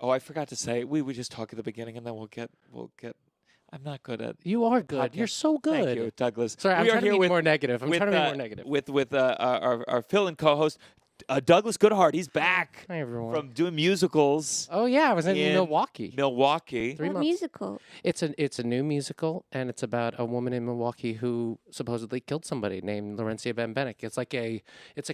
Oh, I forgot to say we would just talk at the beginning, and then we'll get. I'm not good at. You are good. podcast. You're so good. Thank you, Douglas. Sorry, I'm We are trying to here be with- more negative. I'm with, trying to be more negative. With our fill and co-host, Douglas Goodhart. He's back Hi, everyone. from doing musicals. Oh yeah, I was in in Milwaukee. Milwaukee. 3 What months. musical? It's a new musical, and it's about a woman in Milwaukee who supposedly killed somebody named Laurencia Bembenek. It's like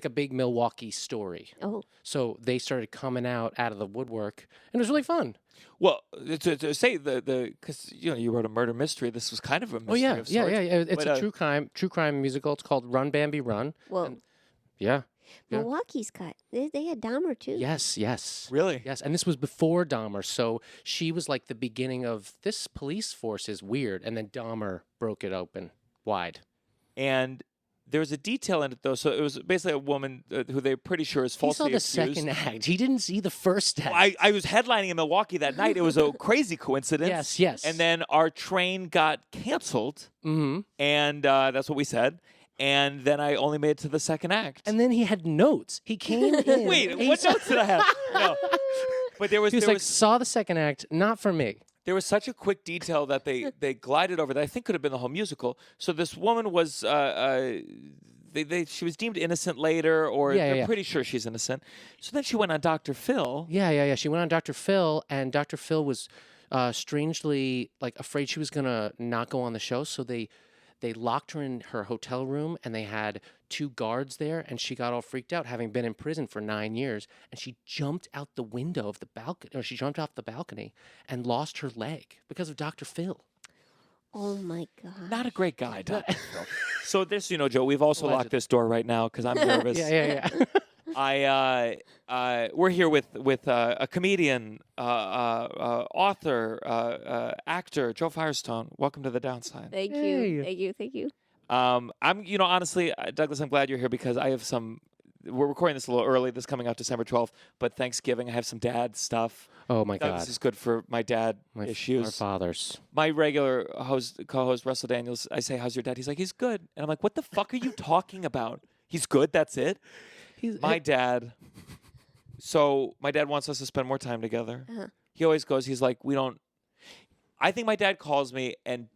a big Milwaukee story. Oh, So they started coming out of the woodwork, and it was really fun. Well, to say because you wrote a murder mystery. This was kind of a mystery. Oh yeah, of yeah, sorts. yeah, yeah. It's But, a true crime musical. It's called Run Bambi Run. well, And- Yeah. Yeah. Milwaukee's got. They had Dahmer too. Yes. Really? Yes, and this was before Dahmer, so she was like the beginning of this police force is weird, and then Dahmer broke it open wide. And there was a detail in it though. So it was basically a woman who they're pretty sure is He falsely saw the accused. second act. He didn't see the first act. Well, I was headlining in Milwaukee that night. It was a crazy coincidence. Yes. And then our train got canceled, Mm-hmm. and that's what we said. And then I only made it to the second act. And then he had notes. He came in. Wait, and he what saw- notes did I have? No. But there was He was there like, was saw the second act, not for me. there was such a quick detail that they glided over that I think could have been the whole musical. So this woman was she was deemed innocent later, or Yeah, they're yeah. pretty sure she's innocent. So then she went on Dr. Phil. Yeah. She went on Dr. Phil, and Dr. Phil was strangely like afraid she was gonna not go on the show, so they locked her in her hotel room, and they had 2 guards there, and she got all freaked out, having been in prison for 9 years, and she jumped out the window of the balcony, or she jumped off the balcony and lost her leg because of Dr. Phil. Oh my God. Not a great guy, Dr. Phil. So this, Joe, we've also Legend. locked this door right now because I'm nervous. Yeah. We're here with a comedian, author, actor, Jo Firestone. Welcome to the Downside. Thank Hey. you. Thank you. Thank you. I'm, honestly, Douglas, I'm glad you're here because I have some. We're recording this a little early. This is coming out December 12th, but Thanksgiving I have some dad stuff. Oh my Douglas God. is good for my dad Our issues. fathers. My regular co-host Russell Daniels, I say, "How's your dad?" He's like, "He's good," and I'm like, "What the fuck are you talking about? He's good. That's it." My dad. So my dad wants us to spend more time together. Uh-huh. He always goes. He's like, "We don't." I think my dad calls me, and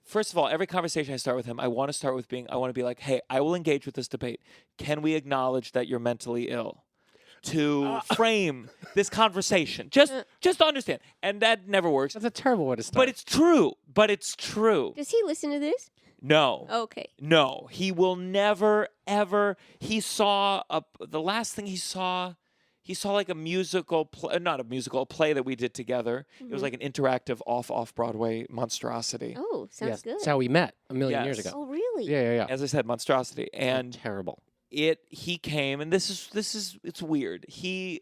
first of all, every conversation I start with him, I want to be like, "Hey, I will engage with this debate. Can we acknowledge that you're mentally ill?" To frame this conversation, just to understand, and that never works. That's a terrible way to start. But it's true. But it's true. Does he listen to this? No. Okay. No, he will never, ever. He saw the last thing he saw like a musical, not a musical, a play that we did together. It was like an interactive off Broadway monstrosity. Oh, sounds yes, good. that's how we met a million years Yes. ago. Oh, really? Yeah. As I said, monstrosity, and Terrible. he came, and this is it's weird. He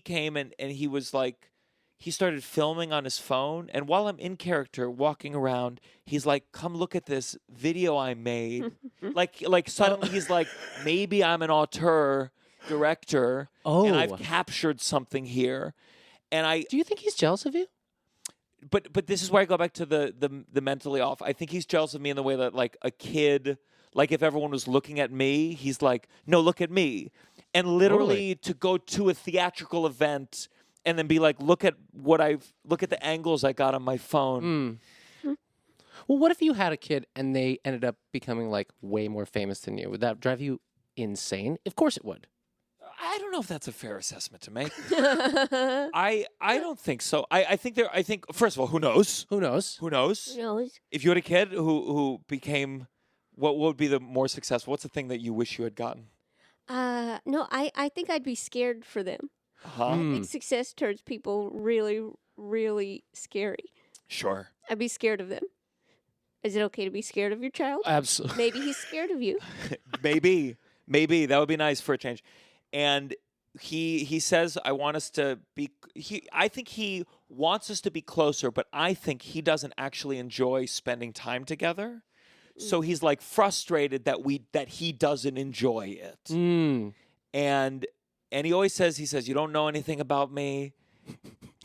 came and he was like. He started filming on his phone, and while I'm in character walking around, he's like, "Come look at this video I made." like suddenly he's like, "Maybe I'm an auteur director, and I've Oh. captured something here." And Do you think he's jealous of you? but this is where I go back to the mentally off. I think he's jealous of me in the way that like a kid, like if everyone was looking at me, he's like, "No, look at me," and literally to go to a theatrical event. And then be like, look at the angles I got on my phone. Well, what if you had a kid and they ended up becoming like way more famous than you? Would that drive you insane? Of course it would. I don't know if that's a fair assessment to make. I don't think so. I think first of all, who knows? Who knows? Who knows? Who knows? If you had a kid who became, what would be the more successful? What's the thing that you wish you had gotten? No, I think I'd be scared for them. Huh? I think success turns people really, really scary. Sure. I'd be scared of them. Is it okay to be scared of your child? Absolutely. Maybe he's scared of you. Maybe that would be nice for a change. And he says, I want us to be. I think he wants us to be closer, but I think he doesn't actually enjoy spending time together. So he's like frustrated that he doesn't enjoy it. And he always says, you don't know anything about me.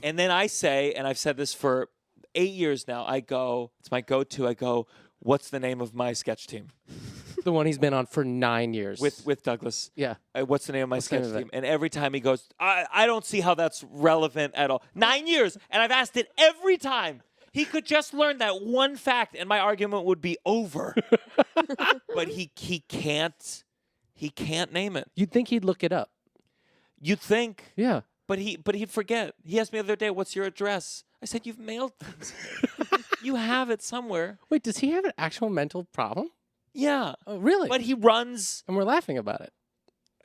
And then I say, and I've said this for 8 years now, it's my go-to, what's the name of my sketch team? The one he's been on for 9 years. with Douglas. Yeah. What's the name of my What's the name sketch of it? team? And every time he goes, I don't see how that's relevant at all. 9 years, and I've asked it every time. He could just learn that one fact, and my argument would be over. But he can't. He can't name it. You'd think he'd look it up. You'd think, Yeah. but he'd forget. He asked me the other day, "What's your address?" I said, "You've mailed things. You have it somewhere." Wait, does he have an actual mental problem? Yeah, Oh, really? but he runs. And we're laughing about it.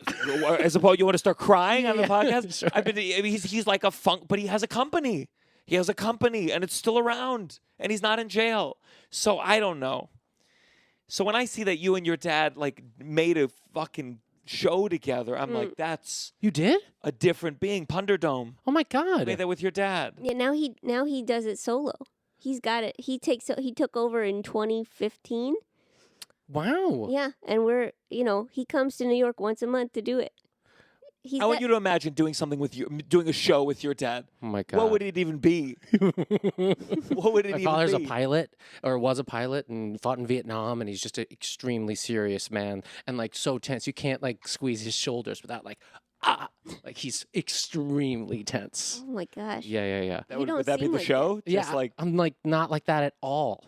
I suppose you want to start crying on the Yeah, podcast. sure. I mean, he's like a funk, but he has a company. He has a company, and it's still around, and he's not in jail. So I don't know. So when I see that you and your dad like made a fucking show together, I'm like, that's You did? a different being. Punderdome. Oh my You God. made that with your dad. Yeah, now he does it solo. He's got it. He took over in 2015. Wow. Yeah, and he comes to New York once a month to do it. I want you to imagine doing something with you, doing a show with your dad. Oh my God. What would it even be? What would it My even father's be? a pilot, or was a pilot, and fought in Vietnam, and he's just an extremely serious man, and like so tense. You can't like squeeze his shoulders without like he's extremely tense. Oh my gosh. Yeah. That You don't would that be seem the like show? Yeah, Just like I'm like not like that at all.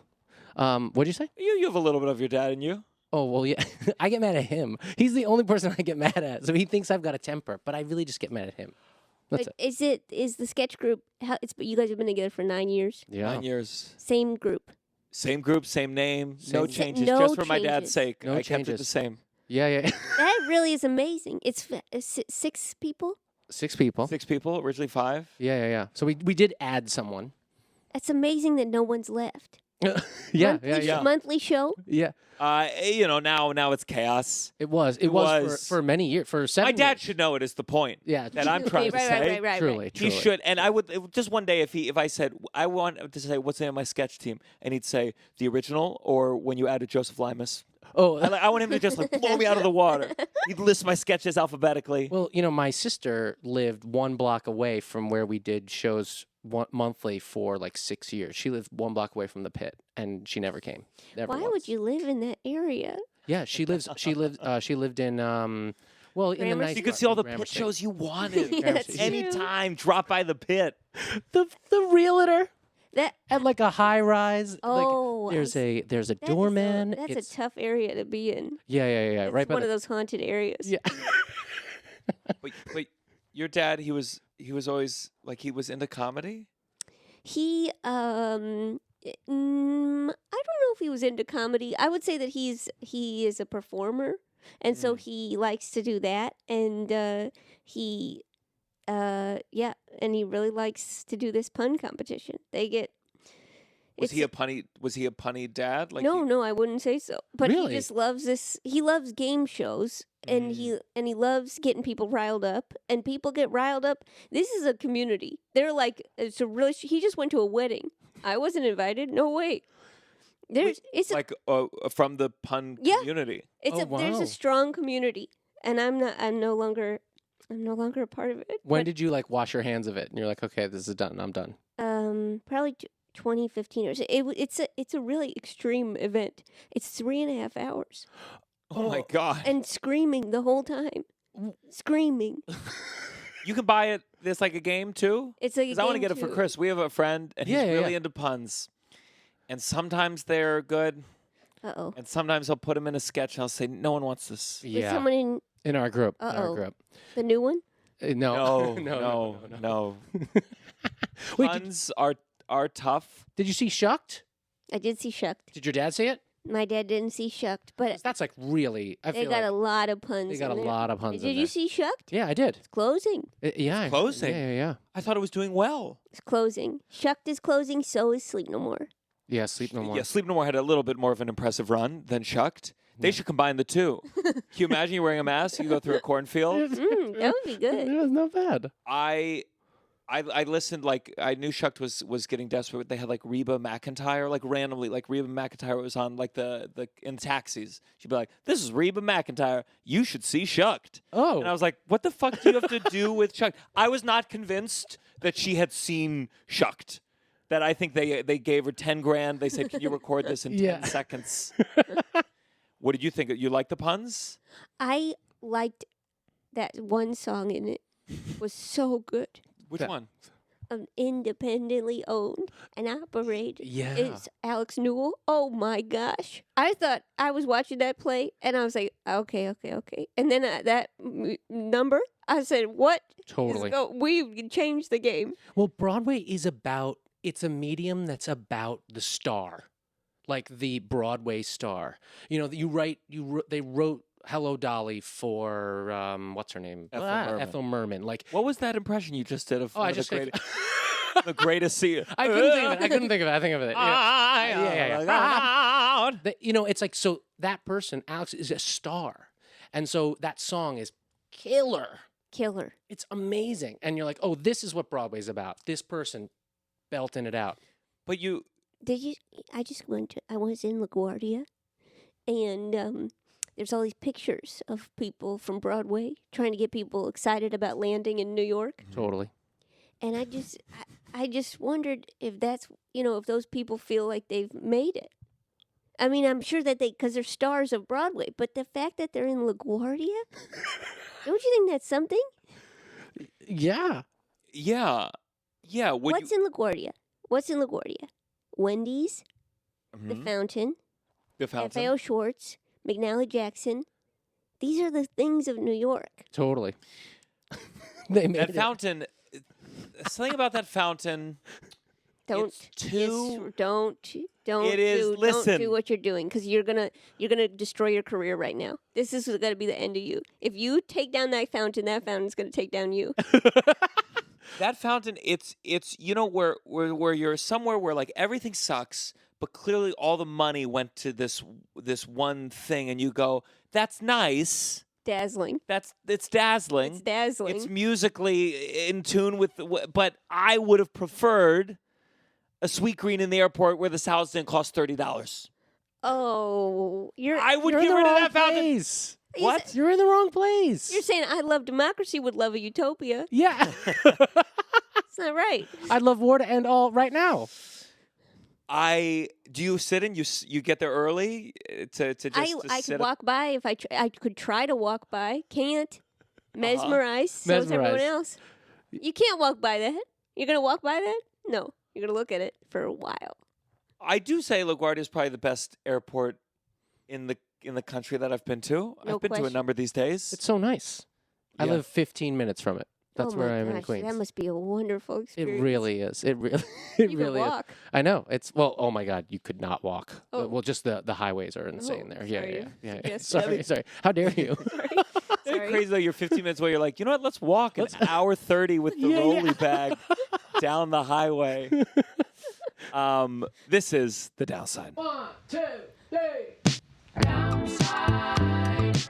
What'd you say? you have a little bit of your dad in you. Oh well, yeah. I get mad at him. He's the only person I get mad at. So he thinks I've got a temper, but I really just get mad at him. That's it. Is the sketch group? You guys have been together for 9 years. Yeah. 9 years. Same group. Same group, same name, no Same- changes, No just for my dad's changes. sake. No I kept it the changes. same. Yeah. That really is amazing. It's 6 people. 6 people. 6 people, originally 5. Yeah. So we did add someone. It's amazing that no one's left. Yeah. Monthly show. Yeah. Now it's chaos. It was for many years, for 7 My dad years. should know it is the point. Yeah, that I'm trying to say. Right. Truly. He should, and I would just one day if I said I want to say what's the name of my sketch team, and he'd say the original or when you added Joseph Limas. Oh, I want him to just like blow me out of the water. He'd list my sketches alphabetically. well, my sister lived 1 block away from where we did shows monthly for like 6 years. She lived 1 block away from the pit, and she never came. Never Why once. would you live in that area? Yeah, she lived in in the Gramercy? nice You could see all the Gramercy. pit shows you wanted. Yeah, that's true. Anytime, drop by the pit. The realtor That at like a high rise. Oh, like, there's a that is doorman. That's It's- a tough area to be in. Yeah. It's Right by one the of those haunted areas. yeah. But your dad, he was always like he was into comedy. He I don't know if he was into comedy. I would say that he is a performer, and so he likes to do that, and and he really likes to do this pun competition. Was he a punny dad? Like No, I wouldn't say so. But Really? he just loves this. He loves game shows, and he loves getting people riled up. And people get riled up. This is a community. They're like, it's a really. He just went to a wedding. I wasn't invited. No way. It's like from the pun Yeah. community. there's wow. a strong community, and I'm no longer a part of it. When did you like wash your hands of it, and you're like, okay, this is done. I'm done. Probably 2015 or so. It's a really extreme event. It's 3.5 hours Oh my god! and screaming the whole time. Screaming. You can buy it. There's like a game too. It's like a Because I want to game get it for too. Chris. We have a friend, and he's Yeah, really yeah. into puns. And sometimes they're good, Uh-oh. and sometimes I'll put them in a sketch. And I'll say, "No one wants this." Was Yeah. someone in In our group. Uh-oh. The new one? No. No. Wait, Puns are tough. Did you see Shucked? I did see Shucked. Did your dad see it? My dad didn't see Shucked, but That's like really. I they feel got like a lot of puns. they got a in there. lot of puns. Did in you there. see Shucked? Yeah, I did. It's closing. Yeah. closing. Yeah. I thought it was doing well. It's closing. Shucked is closing. So is Sleep No More. Yeah. Sleep No More. Yeah, Sleep No More had a little bit more of an impressive run than Shucked. They should combine the two. Can you imagine you wearing a mask? You go through a cornfield. That would be good. It was not bad. I listened, like, I knew Shucked was getting desperate. They had, like, Reba McEntire, like, randomly. Like, Reba McEntire was on, like, the in taxis. She'd be like, "This is Reba McEntire. You should see Shucked." Oh. And I was like, what the fuck do you have to do with Shucked? I was not convinced that she had seen Shucked. That I think they gave her $10,000. They said, "Can you record this in 10 Yeah. seconds?" What did you think? You like the puns? I liked that one song in it. Was so good. Which Yeah. one? Independently owned and operated. Yeah. It's Alex Newell. Oh my gosh. I thought I was watching that play and I was like, okay. And then that number, I said, what? Totally. We changed the game. Well, Broadway is it's a medium that's about the star, like the Broadway star. You know, they wrote Hello Dolly for what's her name? Ethel Merman. Like, What was that impression you just did of oh, one I of just the greatest scene? I couldn't think of it. I think of it. Yeah. You know, it's like, so that person, Alex, is a star, and so that song is killer. It's amazing, and you're like, oh, this is what Broadway's about. This person belting it out. But you, I was in LaGuardia and there's all these pictures of people from Broadway trying to get people excited about landing in New York. Totally. And I just wondered if that's, if those people feel like they've made it. I mean, I'm sure that because they're stars of Broadway, but the fact that they're in LaGuardia, don't you think that's something? Yeah. yeah. What's in LaGuardia? Wendy's, the Mhm. Fountain, The Fountain. FAO Schwartz, McNally Jackson. These are the things of New York. Totally. They made That it. fountain. Something about that fountain. Don't It's too. don't It is- don't listen. do what you're doing because you're gonna destroy your career right now. This is gonna be the end of you. If you take down that fountain's gonna take down you. That fountain. It's where you're somewhere where like everything sucks, but clearly all the money went to this one thing, and you go, that's nice. Dazzling. It's dazzling. It's dazzling. It's musically in tune with, but I would have preferred a Sweet Green in the airport where the salads didn't cost $30. Oh, I would You're in get the rid of wrong that fountain. place. What? You're in the wrong place. You're saying I love democracy would love a utopia. Yeah. It's not right. I'd love war to end all right now. Do you sit in? You get there early to just I sit could up- walk by if I could try to walk by. Can't. Mesmerized. So is everyone Mesmerized. else. You can't walk by that. You're gonna walk by that? No. You're gonna look at it for a while. I do say LaGuardia is probably the best airport in the country that I've been to. No I've been to a question. number these days. It's so nice. I Yeah. live 15 minutes from it. That's Oh where my I am in gosh, Queens. That must be a wonderful It experience. really is. It really You it really can is. walk. I know. It's oh my god, you could not walk. Oh. Well, just the highways are insane Oh, there. Yeah, sorry yeah, to yeah. suggest Sorry, that. sorry. How dare you? Sorry. Isn't it Sorry. crazy though? You're 15 minutes away. You're like, you know what? Let's walk an hour 30 with the Yeah, rolly yeah. bag down the highway. This is the downside. 1, 2, 3. Downside.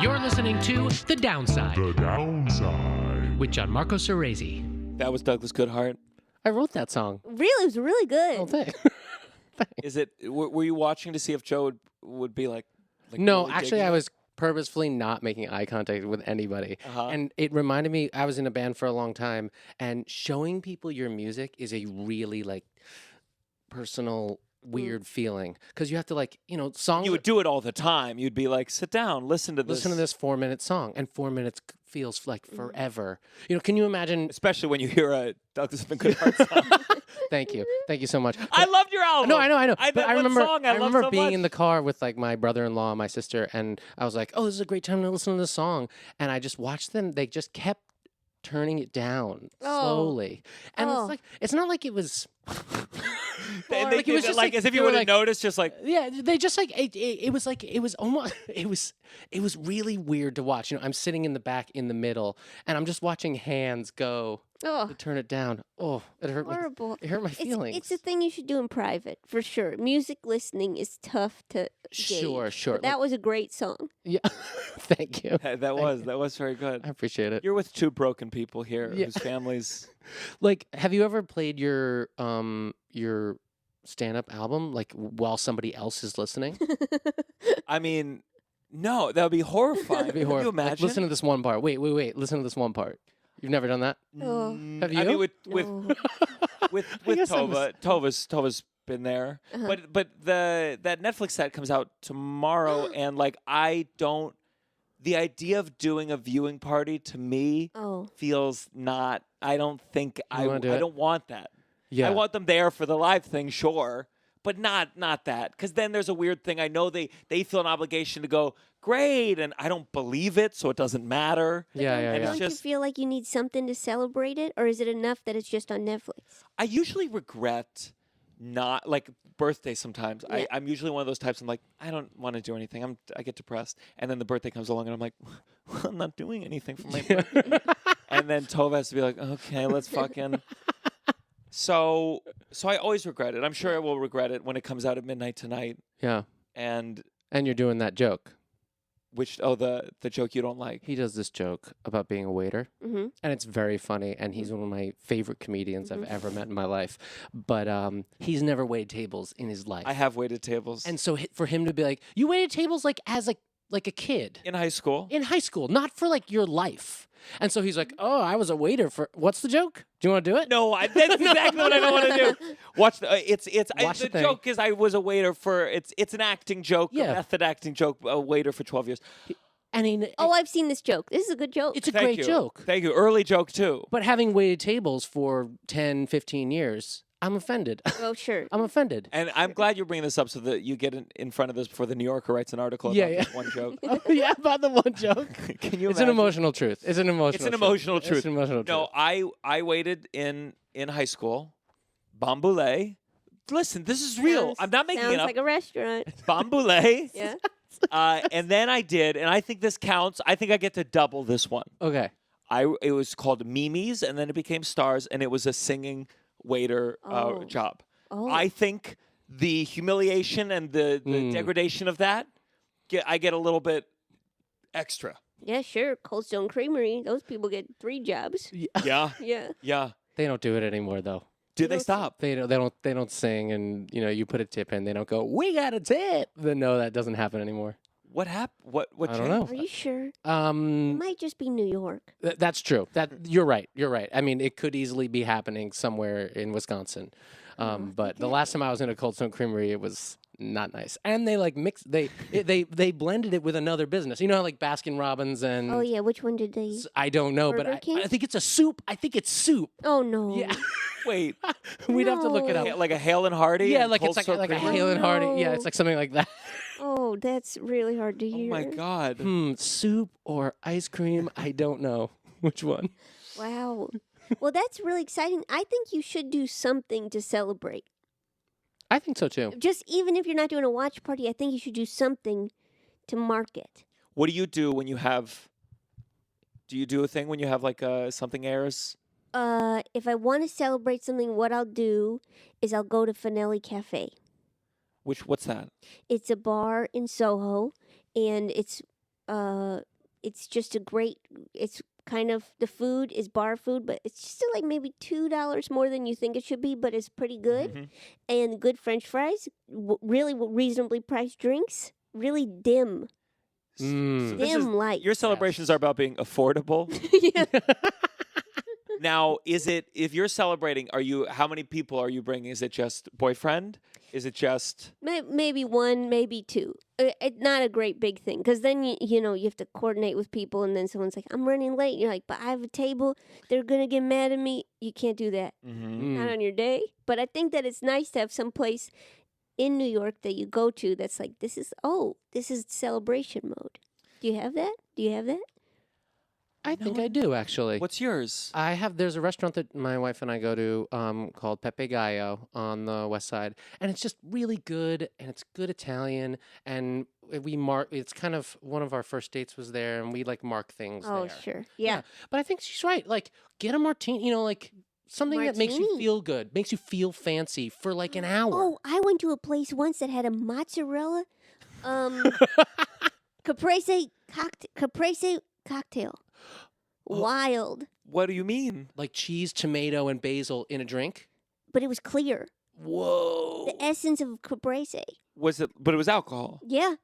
You're listening to The Downside The downside. with Gianmarco Soresi. That was Douglas Goodhart. I wrote that song. Really, it was really good. Oh, thanks. Is it? Were you watching to see if Joe would be like No, really actually, digging I it? was purposefully not making eye contact with anybody. Uh-huh. And it reminded me, I was in a band for a long time, and showing people your music is a really like personal, weird feeling because you have to songs. You would do it all the time. You'd be like, sit down, listen to this. listen to this 4-minute song, and 4 minutes feels like forever. Can you imagine? Especially when you hear a Douglas Goodhart song. Thank you so much. I loved your album. No, I know. That But I one remember, song I love remember so being much. in the car with like my brother-in-law and my sister, and I was like, "Oh, this is a great time to listen to this song." And I just watched them; they just kept turning it down Oh. slowly, and Oh. it's like it's not like it was. They Like, it was just like like as if they you were would have like- noticed, just like Yeah, they just like it was like it was almost it was really weird to watch. I'm sitting in the back in the middle, and I'm just watching hands go Oh, to turn it down. Oh, it hurt horrible. It hurt my feelings. It's a thing you should do in private, for sure. Music listening is tough to Sure, gauge, sure. but that was a great song. Yeah, thank you. that was very good. I appreciate it. You're with two broken people here Yeah. whose families. Like, have you ever played your stand-up album like while somebody else is listening? I mean, no, that would be horrifying. That'd be Could horrible. you Like, imagine? listen to this one part. Wait. Listen to this one part. You've never done that? Oh. Mm, Have I you? mean, with No. with I guess I Tova, Tova's been there. Uh-huh. But that Netflix set comes out tomorrow, and like the idea of doing a viewing party to me Oh. feels not. I don't think I wanna do it? don't want that. Yeah. I want them there for the live thing, sure, but not that. Because then there's a weird thing. I know they feel an obligation to go great, and I don't believe it, so it doesn't matter. Yeah, yeah, And yeah. it's Don't just you feel like you need something to celebrate it, or is it enough that it's just on Netflix? I usually regret not like birthday sometimes. Yeah. I'm usually one of those types. I'm like, I don't want to do anything. I get depressed, and then the birthday comes along, and I'm like, well, I'm not doing anything for my birthday. And then Tova has to be like, okay, let's fucking. So I always regret it. I'm sure I will regret it when it comes out at midnight tonight. Yeah. And And you're doing that joke. the joke you don't like. He does this joke about being a waiter, Mm-hmm. and it's very funny. And he's one of my favorite comedians I've ever met in my life. But he's never waited tables in his life. I have waited tables And so for him to be like, you waited tables like as like a kid in high school. in high school, not for like your life. And so he's like, oh, I was a waiter for. What's the joke? Do you want to do it? No, that's exactly what I don't want to do. Watch the Watch the the thing. joke is I was a waiter for it's an acting joke, Yeah. a method acting joke, a waiter for 12 years. I mean, Oh, I've seen this joke. This is a good joke. it's a Thank great you. joke. Thank you. Early joke too. But having waited tables for 10, 15 years, I'm offended. Oh, sure. I'm offended. And I'm glad you're bringing this up so that you get in front of this before the New Yorker writes an article Yeah, about yeah. this one joke. Oh, yeah, about the one joke. Can you It's an imagine? emotional truth. It's an emotional. It's an truth. emotional truth. It's an emotional No, truth. I waited in high school. Bamboulet. Listen, this is real. I'm not making Sounds it up. like a restaurant. Bamboulet. Yeah. And then I did, and I think this counts. I think I get to double this one. Okay. It was called Mimi's, and then it became Stars, and it was a singing waiter Oh. job. Oh. I think the humiliation and the degradation of that, I get a little bit extra. Yeah, sure. Cold Stone Creamery. Those people get 3 jobs. Yeah, Yeah. yeah. They don't do it anymore though. Do they stop? They don't sing, and you put a tip in. They don't go, we got a tip. Then no, that doesn't happen anymore. What happened? What I don't changed? know. Are you sure? It Um, might just be New York. that's true. That you're right. You're right. I mean, it could easily be happening somewhere in Wisconsin. But the last time I was in a Cold Stone Creamery, it was not nice. And they like mixed. They blended it with another business. You know, how, like Baskin Robbins and. Oh, yeah. Which one did they? I don't know, but Burger King? I think it's a soup. I think it's soup. Oh, no. Yeah. Wait, We'd have to look it No. up. like a Hale and Hardy? Yeah, and like Cold it's like Stone a Creamery? Hale and Hardy. Yeah, no. it's like something like that. Oh, that's really hard to Oh hear. my God. Soup or ice cream? I don't know which one. Wow. Well, that's really exciting. I think you should do something to celebrate. I think so too. Just even if you're not doing a watch party, I think you should do something to mark it. What do you do when you have? Do you do a thing when you have like something airs? If I want to celebrate something, what I'll do is I'll go to Finelli Cafe. What's that? It's a bar in Soho, and it's just a great. It's kind of the food is bar food, but it's still like maybe $2 more than you think it should be, but it's pretty good. Mhm. And good French fries, really reasonably priced drinks, really dim, Mm. This is- dim light. Your celebrations are about being affordable. Yeah. Now, if you're celebrating, how many people are you bringing? Is it just boyfriend? Is it just Maybe 1, maybe 2. Not a great big thing, because then you have to coordinate with people, and then someone's like, "I'm running late." You're like, "But I have a table. They're gonna get mad at me." You can't do that. Not on your day. But I think that it's nice to have some place in New York that you go to that's like, this is celebration mode. Do you have that? I think I do actually. What's yours? There's a restaurant that my wife and I go to called Pepe Gallo on the west side, and it's just really good, and it's good Italian, and it's kind of one of our first dates was there, and we like mark things Oh, there. sure. Yeah. But I think she's right. Like, get a martini, like something that makes you Martini. feel good, makes you feel fancy for like an hour. Oh, I went to a place once that had a mozzarella caprese cocktail. Wild. What do you mean? Like cheese, tomato, and basil in a drink. But it was clear. Whoa. The essence of caprese. Was it? But it was alcohol. Yeah.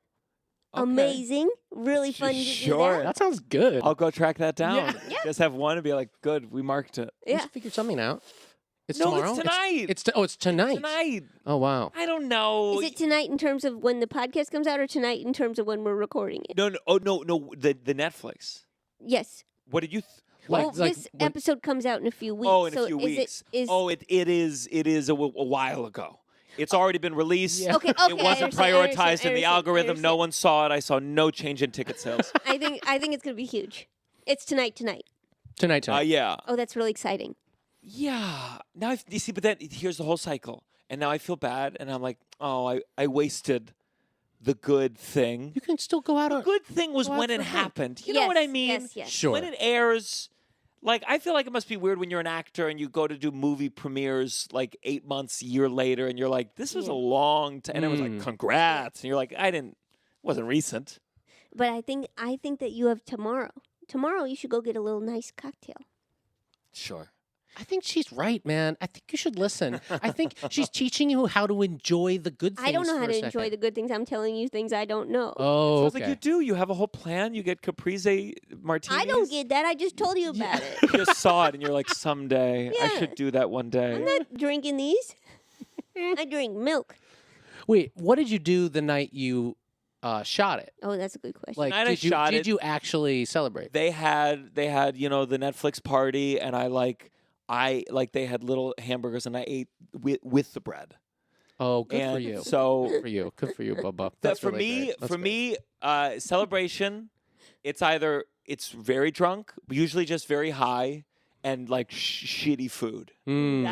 Okay. Amazing. Really fun to do Sure. that. That sounds good. I'll go track that down. Yeah. Yeah. Just have one and be like, good, we marked it. We Yeah. should figure something out. It's No, tomorrow. it's tonight. It's tonight. Tonight. Oh wow. I don't know. Is it tonight in terms of when the podcast comes out, or tonight in terms of when we're recording it? No, no. Oh, no. The Netflix. Yes. What did you? Like- Well, this when- episode comes out in a few weeks. Oh, in so a few is weeks. It, is, Oh, it is a while ago. It's already been released. Yeah. Okay, It I wasn't understand, I prioritized understand, in the I algorithm. No understand. one saw it. I saw no change in ticket sales. I think it's going to be huge. It's tonight. Tonight. Yeah. Oh, that's really exciting. Yeah. Now you see, but then here's the whole cycle, and now I feel bad, and I'm like, oh, I wasted the good thing. You can still go out The on. good thing was go out when for it a drink. happened. You know what I mean? Yes. Sure. When it airs, like I feel like it must be weird when you're an actor and you go to do movie premieres like 8 months, a year later, and you're like, this was a long time, and it was like, congrats, and you're like, wasn't recent. But I think that you have tomorrow. Tomorrow you should go get a little nice cocktail. Sure. I think she's right, man. I think you should listen. I think she's teaching you how to enjoy the good things. I don't know for how a to second. enjoy the good things. I'm telling you things I don't know. Oh, Sounds okay. like you do. You have a whole plan. You get Caprese martinis. I don't get that. I just told you about You it. just saw it, and you're like, someday I Yeah. should do that one day. I'm not drinking these. I drink milk. Wait, what did you do the night you shot it? Oh, that's a good question. Like, night I shot did it- you actually celebrate? They had the Netflix party, and they had little hamburgers, and I ate with the bread. Oh, good for And you. So Good for you. Good for you, Bubba. that That's for really me, great. That's for great. me, celebration. It's very drunk, usually just very high, and like shitty food. Mm.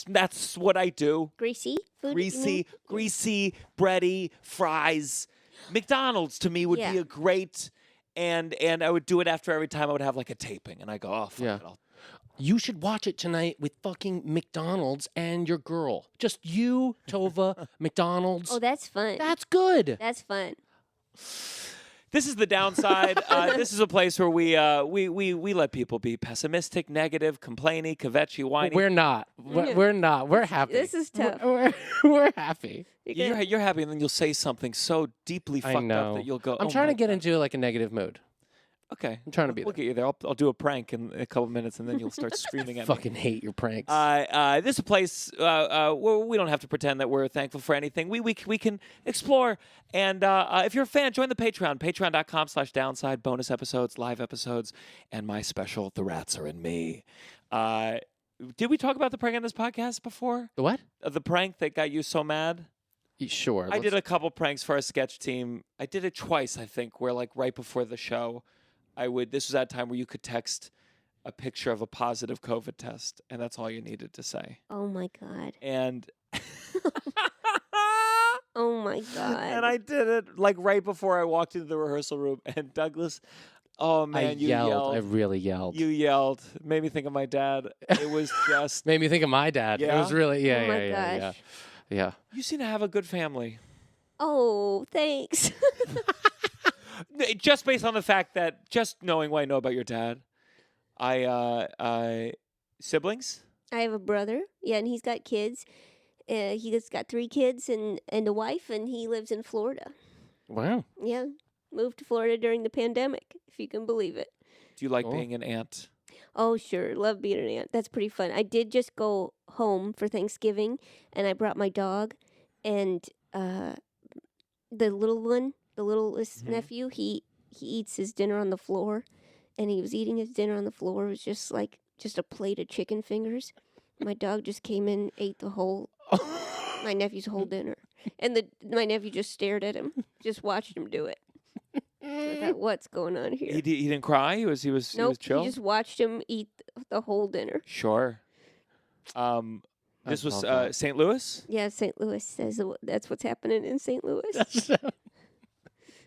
That's what I do. Greasy food. you mean? Greasy, bready, fries. McDonald's to me would Yeah. be a great, and I would do it after every time I would have like a taping, and I go, oh fuck Yeah. it, I'll You should watch it tonight with fucking McDonald's and your girl. Just you, Tova, McDonald's. Oh, that's fun. That's good. That's fun. This is the downside. This is a place where we let people be pessimistic, negative, complaining, kvetchy, whiny. We're not. We're not. We're happy. This is tough. We're happy. You're happy, and then you'll say something so deeply I fucked know. up that you'll go. I'm "Oh trying my to get God." into like a negative mood. Okay, I'm trying to be We'll there. get you there. I'll do a prank in a couple minutes, and then you'll start screaming at me. Fucking hate your pranks. This is a place where we don't have to pretend that we're thankful for anything. We can explore. And if you're a fan, join the Patreon. Patreon.com/downside. Bonus episodes, live episodes, and my special, The Rats Are in Me. Did we talk about the prank on this podcast before? The what? The prank that got you so mad? Sure. I did a couple pranks for our sketch team. I did it twice, I think, where like right before the show, this was that time where you could text a picture of a positive COVID test, and that's all you needed to say. Oh my god. And Oh my god. and I did it like right before I walked into the rehearsal room, and Douglas, oh man, you yelled. I really yelled. You yelled. Made me think of my dad. It was just Made me think of my dad. It Yeah? was really Oh my yeah. gosh. Yeah. you seem to have a good family. Oh, thanks. Just based on the fact that just knowing what I know about your dad, I siblings. I have a brother. Yeah, and he's got kids. He's got 3 kids and a wife, and he lives in Florida. Wow. Yeah, moved to Florida during the pandemic, if you can believe it. Do you like Cool. being an aunt? Oh, sure. Love being an aunt. That's pretty fun. I did just go home for Thanksgiving, and I brought my dog, and the little one, the littlest nephew, he eats his dinner on the floor, and he was eating his dinner on the floor. It was just a plate of chicken fingers. My dog just came in, ate my nephew's whole dinner, and my nephew just stared at him, just watched him do it. I thought, what's going on here? He didn't cry. He was Nope, chill. he just watched him eat the whole dinner. Sure. This I was love that. St. Louis. Yeah, St. Louis. That's what's happening in St. Louis.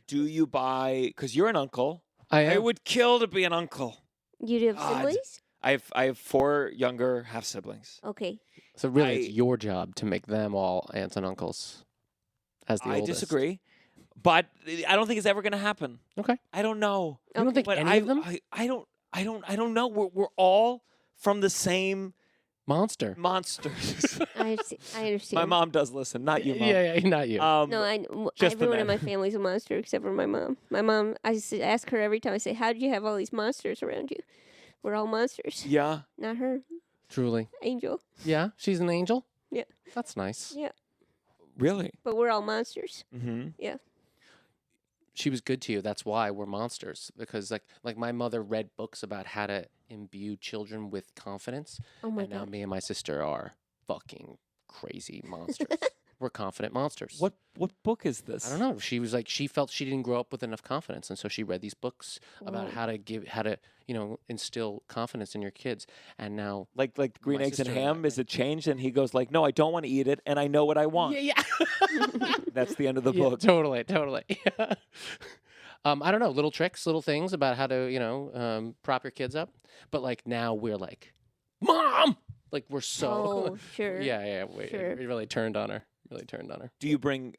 Do you buy? Because you're an uncle. I I am. would kill to be an uncle. You do have God. siblings? I have 4 younger half siblings. Okay. So really, it's I- your job to make them all aunts and uncles. As the I oldest. disagree, but I don't think it's ever going to happen. Okay. I don't know. You don't think But any of them? I don't know. We're all from the same Monster. monsters. I understand. My mom does listen, not you, mom. Yeah, not you. No, Just the everyone in men. my family's a monster except for my mom. My mom, ask her every time. I say, "How did you have all these monsters around you?" We're all monsters. Yeah. Not her. Truly. Angel. Yeah, she's an angel? Yeah. That's nice. Yeah. Really? But we're all monsters. Mm-hmm. Yeah. She was good to you. That's why we're monsters. Because like my mother read books about how to imbue children with confidence. Oh my And now god. me and my sister are fucking crazy monsters. We're confident monsters. What book is this? I don't know. She was like, she felt she didn't grow up with enough confidence, and so she read these books about Whoa. how to instill confidence in your kids. And now, Like green My eggs and sister ham. Is it changed? And he goes like, "No, I don't want to eat it, and I know what I want." yeah, That's the end of the yeah, book. totally. I don't know, little tricks, little things about how to prop your kids up. But like now we're like, Mom, like we're so Oh, sure. yeah. Sure. It really turned on her. Really turned on her. Do you bring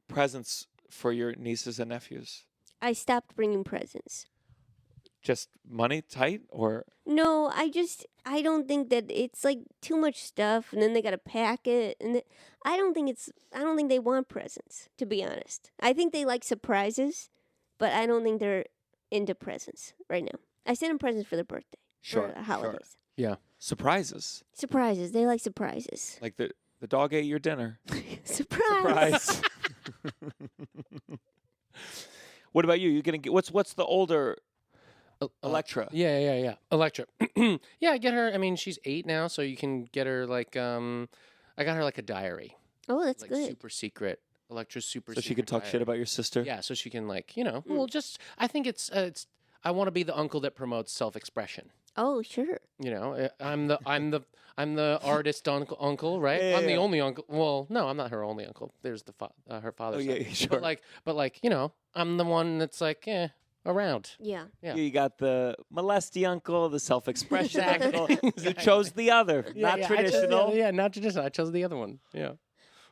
presents for your nieces and nephews? I stopped bringing presents. Just money tight, or No, I don't think that it's like too much stuff, and then they got to pack it, and I don't think they want presents, to be honest. I think they like surprises, but I don't think they're into presents right now. I send them presents for their birthday, for the holidays. Yeah. surprises? Surprises. They like surprises. Like the dog ate your dinner. Surprise. Surprise. What about you? You gonna get what's the older Electra? Yeah. Electra. Yeah, I get her. I mean, she's 8 now, so you can get her like I got her like a diary, Oh, that's like good. super secret. Electra's super. So she can talk shit about your sister. Yeah, so she can well, just I think it's I want to be the uncle that promotes self-expression. Oh, sure. I'm the artist uncle, right? Yeah, I'm the yeah. only uncle. Well, no, I'm not her only uncle. There's her father's Oh, yeah, side. sure. But like I'm the one that's like around. Yeah. Yeah. You got the molesty uncle, the self-expression Exactly. uncle. You Exactly. chose the other, not I chose the other- traditional. yeah, not traditional. I chose the other one. Yeah.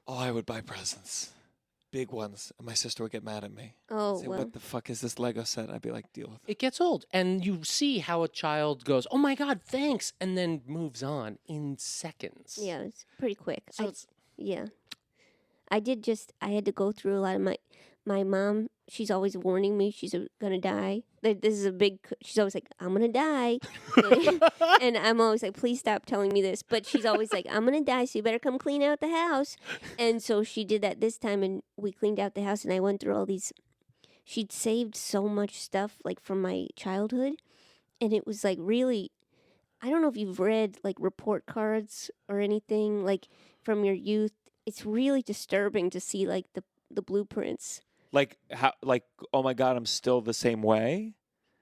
Oh, I would buy presents, big ones, and my sister would get mad at me. Oh, Say, well. what the fuck is this Lego set? I'd be like, deal with it. It gets old, and you see how a child goes, "Oh my God, thanks," and then moves on in seconds. Yeah, it's pretty quick. So it's Yeah. I had to go through a lot of my mom, she's always warning me she's gonna die. This is she's always like, I'm gonna die. And I'm always like, please stop telling me this. But she's always like, I'm gonna die, so you better come clean out the house. And so she did that this time, and we cleaned out the house, and I went through all these. She'd saved so much stuff, like, from my childhood. And it was like really, I don't know if you've read like report cards or anything like from your youth. It's really disturbing to see like the blueprints. Like how? Like, oh my God, I'm still the same way.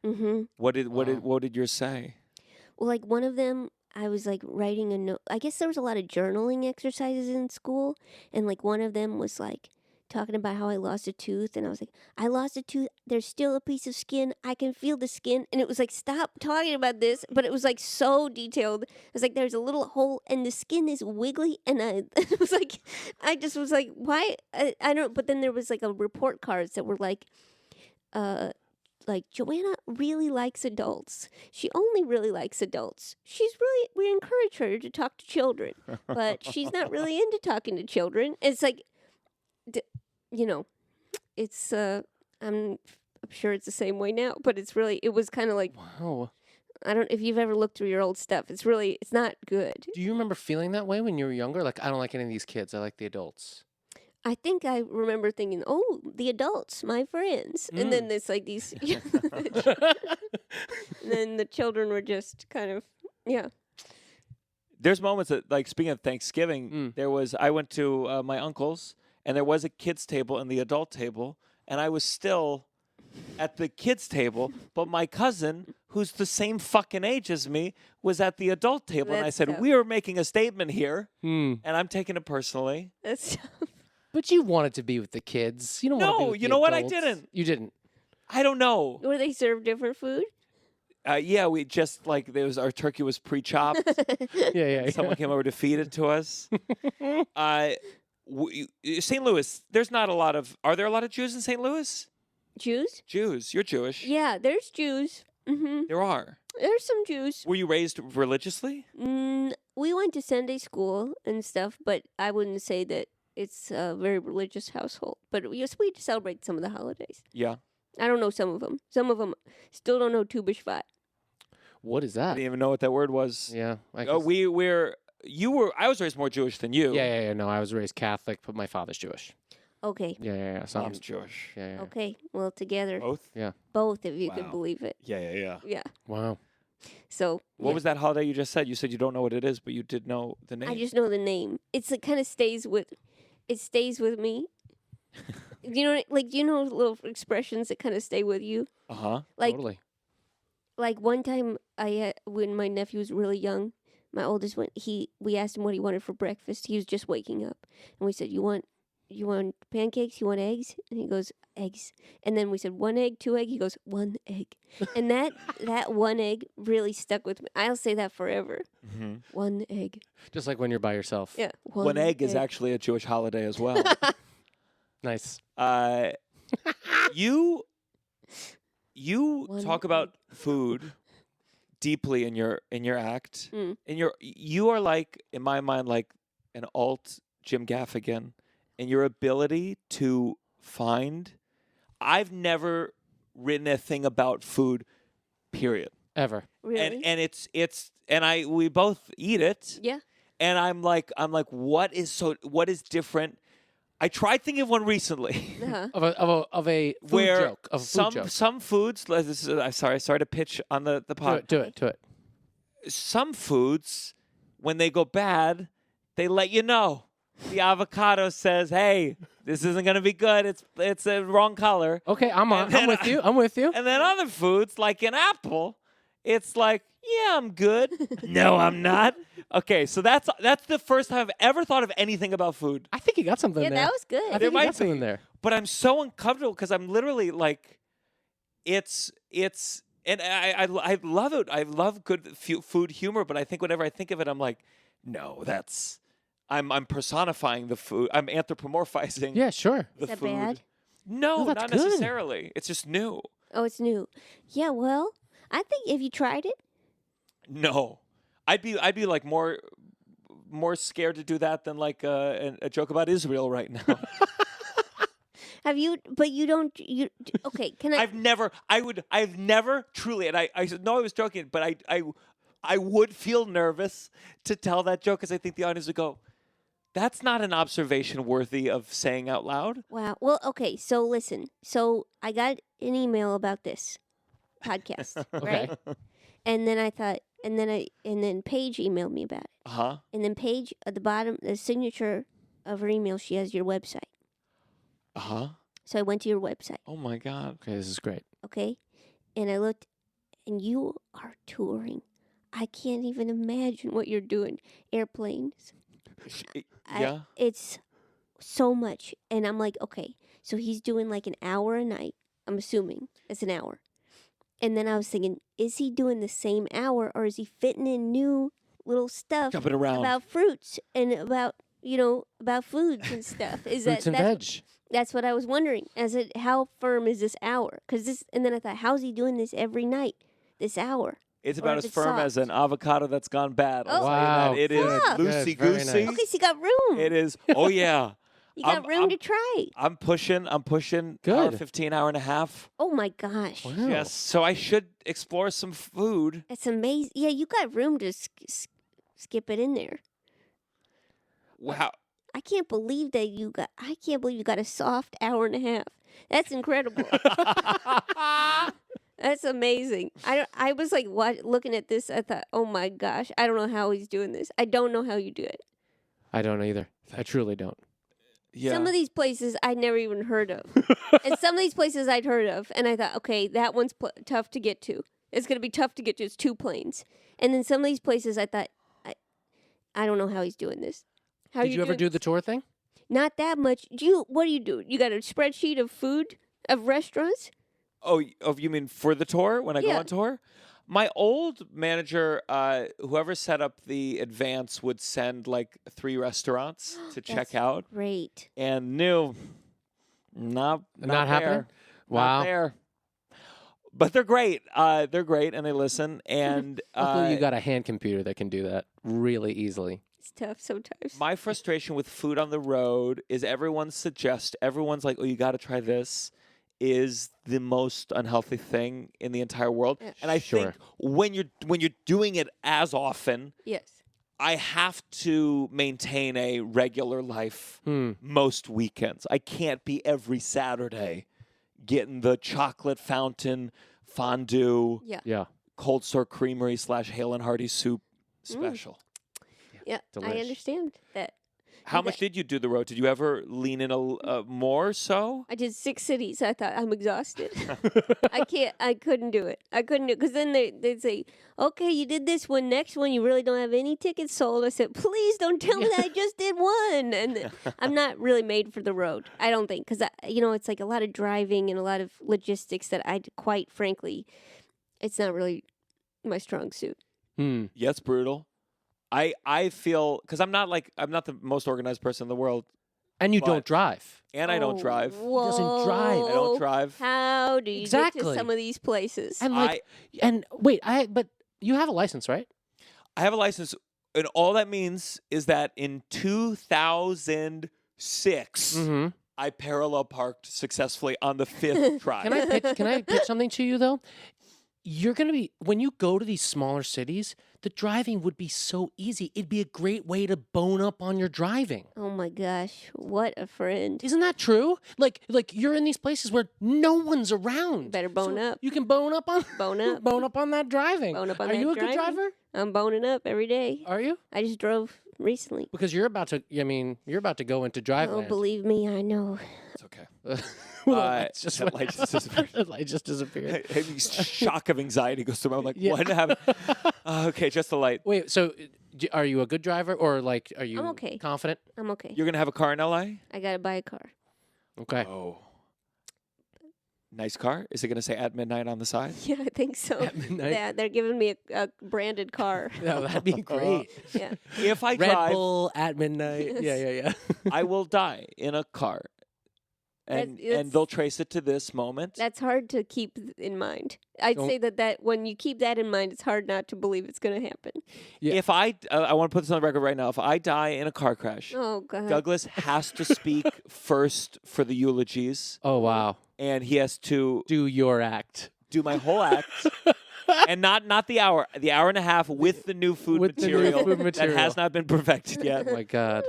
Mm-hmm. What Wow. did yours say? Well, like one of them, I was like writing a note. I guess there was a lot of journaling exercises in school, and like one of them was like talking about how I lost a tooth, and I was like, I lost a tooth. There's still a piece of skin. I can feel the skin, and it was like, stop talking about this. But it was like so detailed. It was like there's a little hole, and the skin is wiggly, and it was like, I just was like, why? I don't. But then there was like a report cards that were like Joanna really likes adults. She only really likes adults. We encourage her to talk to children, but she's not really into talking to children. It's like, it's, I'm sure it's the same way now, but it was kind of like, wow. I don't, if you've ever looked through your old stuff, it's not good. Do you remember feeling that way when you were younger? Like, I don't like any of these kids. I like the adults. I think I remember thinking, oh, the adults, my friends. And then there's like these, and then the children were just kind of, yeah. There's moments that, like, speaking of Thanksgiving, I went to my uncle's, and there was a kids' table and the adult table, and I was still at the kids' table, but my cousin, who's the same fucking age as me, was at the adult table, and I That's said, tough. we are making a statement here, Mm. and I'm taking it personally. That's But you wanted to be with the kids. You don't want to be No, with you the know what? I adults. didn't. You didn't. I don't know. where they serve different food. Yeah, we just, like, our turkey was pre-chopped. Yeah. Someone came over to feed it to us. St. Louis, are there a lot of Jews in St. Louis? Jews? Jews. You're Jewish. Yeah, there's Jews. Mm-hmm. There are. There's some Jews. Were you raised religiously? We went to Sunday school and stuff, but I wouldn't say that it's a very religious household. But we celebrate some of the holidays. Yeah. I don't know some of them. Some of them still don't know Tu B'Shvat. What is I that? didn't even know what that word was. Yeah. I Oh, guess- I was raised more Jewish than you. Yeah. No, I was raised Catholic, but my father's Jewish. Okay. Yeah. So Mom's Jewish. yeah. Okay. Well, together, Both? both, if you Wow. can believe it. Yeah. Yeah. Wow. So. What yeah. was that holiday you just said? You said you don't know what it is, but you did know the name. I just know the name. It kind of stays with. It stays with me. Do you know little expressions that kind of stay with you? Uh-huh. Like, Totally. like one time when my nephew was really young, my oldest one, we asked him what he wanted for breakfast. He was just waking up, and we said, "You want pancakes? You want eggs?" And he goes, "Eggs." And then we said, "1 egg, 2 egg?" He goes, "1 egg." And that 1 egg really stuck with me. I'll say that forever. Mm-hmm. 1 egg. Just like when you're by yourself. Yeah. One egg is actually a Jewish holiday as well. Nice. You One talk about food deeply in your act. Mm. You are like, in my mind, like an alt Jim Gaffigan, in your ability to find. I've never written a thing about food, period. Ever. Really? And we both eat it. Yeah. And I'm like, what is different? I tried thinking of one recently. Uh-huh. Of a food where joke. Of a food joke. some foods. I'm sorry to pitch on the pod. Do it. Some foods, when they go bad, they let you know. The avocado says, "Hey, this isn't going to be good. It's a wrong color." Okay, I'm then with you. I'm with you. And then other foods, like an apple, it's like, "Yeah, I'm good." No, I'm not. Okay, so that's the first time I've ever thought of anything about food. I think you got something Yeah, there. that was good. I There think you might got something be. there. But I'm so uncomfortable because I'm literally like, and I love it. I love good food humor, but I think whenever I think of it, I'm like, no, I'm personifying the food. I'm anthropomorphizing Yeah, sure. the Is that food. bad? No, No, that's not good. necessarily. It's just new. Oh, it's new. Yeah, well, I think if you tried it, No, I'd be like more scared to do that than like a joke about Israel right now. have you? But you don't. Okay, can I? I've never truly, and I know I was joking, but I would feel nervous to tell that joke because I think the audience would go, "That's not an observation worthy of saying out loud." Wow. Well, okay. So listen. So I got an email about this podcast, right? And then I thought, and then Paige emailed me about it. Uh-huh. And then Paige at the bottom, the signature of her email, she has your website. Uh-huh. So I went to your website. Oh my God. Okay, this is great. Okay, and I looked, and you are touring. I can't even imagine what you're doing. Airplanes. Yeah. It's so much. And I'm like, okay, so he's doing like an hour a night. I'm assuming it's an hour. And then I was thinking, is he doing the same hour or is he fitting in new little stuff Jumping around. about fruits and about foods and stuff? Is Fruits and veg. that's what I was wondering. I said, how firm is this hour? And then I thought, how's he doing this every night, this hour? It's Or about if as it's firm as soft. an avocado that's gone bad. I'll Oh. tell you that. It is Wow. Good, loosey very goosey. nice. Okay, so you got room. It is. Oh yeah. You got room to try. I'm pushing. Good. Hour 15, hour and a half. Oh my gosh. Wow. Yes. So I should explore some food. That's amazing. Yeah, you got room to skip it in there. Wow. I can't believe you got a soft hour and a half. That's incredible. That's amazing. I was like looking at this. I thought, oh my gosh, I don't know how he's doing this. I don't know how you do it. I don't either. I truly don't. Yeah. Some of these places I'd never even heard of, and some of these places I'd heard of, and I thought, okay, that one's tough to get to. It's gonna be tough to get to. It's 2 planes, and then some of these places I thought, I don't know how he's doing this. How Did you ever do the tour thing? Not that much. What do you do? You got a spreadsheet of food, of restaurants? Oh, you mean for the tour when I go Yeah. on tour? My old manager, whoever set up the advance, would send like 3 restaurants to check That's out, Great. and not Not happening? there. Wow. Not there. But they're great. They're great, and they listen. And Luckily, you got a hand computer that can do that really easily. It's tough sometimes. my frustration with food on the road is everyone's like, "Oh, you got to try this," is the most unhealthy thing in the entire world. Yeah. And I Sure. think when you're doing it as often, Yes. I have to maintain a regular life most weekends. I can't be every Saturday getting the chocolate fountain fondue Yeah. Yeah. Cold Sore Creamery / Hale and Hearty soup special. Yeah. I Delish. understand that. How much did you do the road? Did you ever lean in more so? I did 6 cities. I thought I'm exhausted. I couldn't do it. I couldn't do it because then they'd say, "Okay, you did this one. Next one, you really don't have any tickets sold." I said, "Please don't tell me that I just did one." And I'm not really made for the road. I don't think because it's like a lot of driving and a lot of logistics that quite frankly, it's not really my strong suit. Hmm. Yeah, it's brutal. I feel because I'm not the most organized person in the world, And you But- don't drive. and I don't drive. Whoa. doesn't drive. I don't drive. How do you get to Exactly. some of these places? And like, but you have a license, right? I have a license, and all that means is that in 2006, Mm-hmm. I parallel parked successfully on the 5th try. Can I pitch something to you though? You're gonna be when you go to these smaller cities, the driving would be so easy. It'd be a great way to bone up on your driving. Oh my gosh, what a friend. Isn't that true? Like you're in these places where no one's around. Better bone So up. You can bone up on Bone up. bone up on that driving. Bone up on Are that you a good driving. driver? I'm boning up every day. Are you? I just drove recently. Because you're about to. I mean, you're about to go into drive Oh, land. believe me, I know. It's okay. Well, that just light just disappeared. that light just disappeared. Shock of anxiety goes through my. I'm like, Yeah. what happened? Okay, just the light. Wait, so are you a good driver or like are you I'm okay. confident? I'm okay. You're gonna have a car in LA? I gotta buy a car. Okay. Oh, nice car. Is it gonna say at midnight on the side? Yeah, I think so. At midnight? Yeah, they're giving me a branded car. No, that'd be great. Yeah. If I Red drive, Bull at midnight. Yeah. I will die in a car, and That's- they'll trace it to this moment. That's hard to keep in mind. I'd Don't- say that when you keep that in mind, it's hard not to believe it's going to happen. Yeah. If I want to put this on the record right now. If I die in a car crash, Oh, God. Douglas has to speak first for the eulogies, Oh wow. and he has to Do your act. do my whole act, and not the hour and a half with the new food With the new material food that material. has not been perfected yet. Oh my god.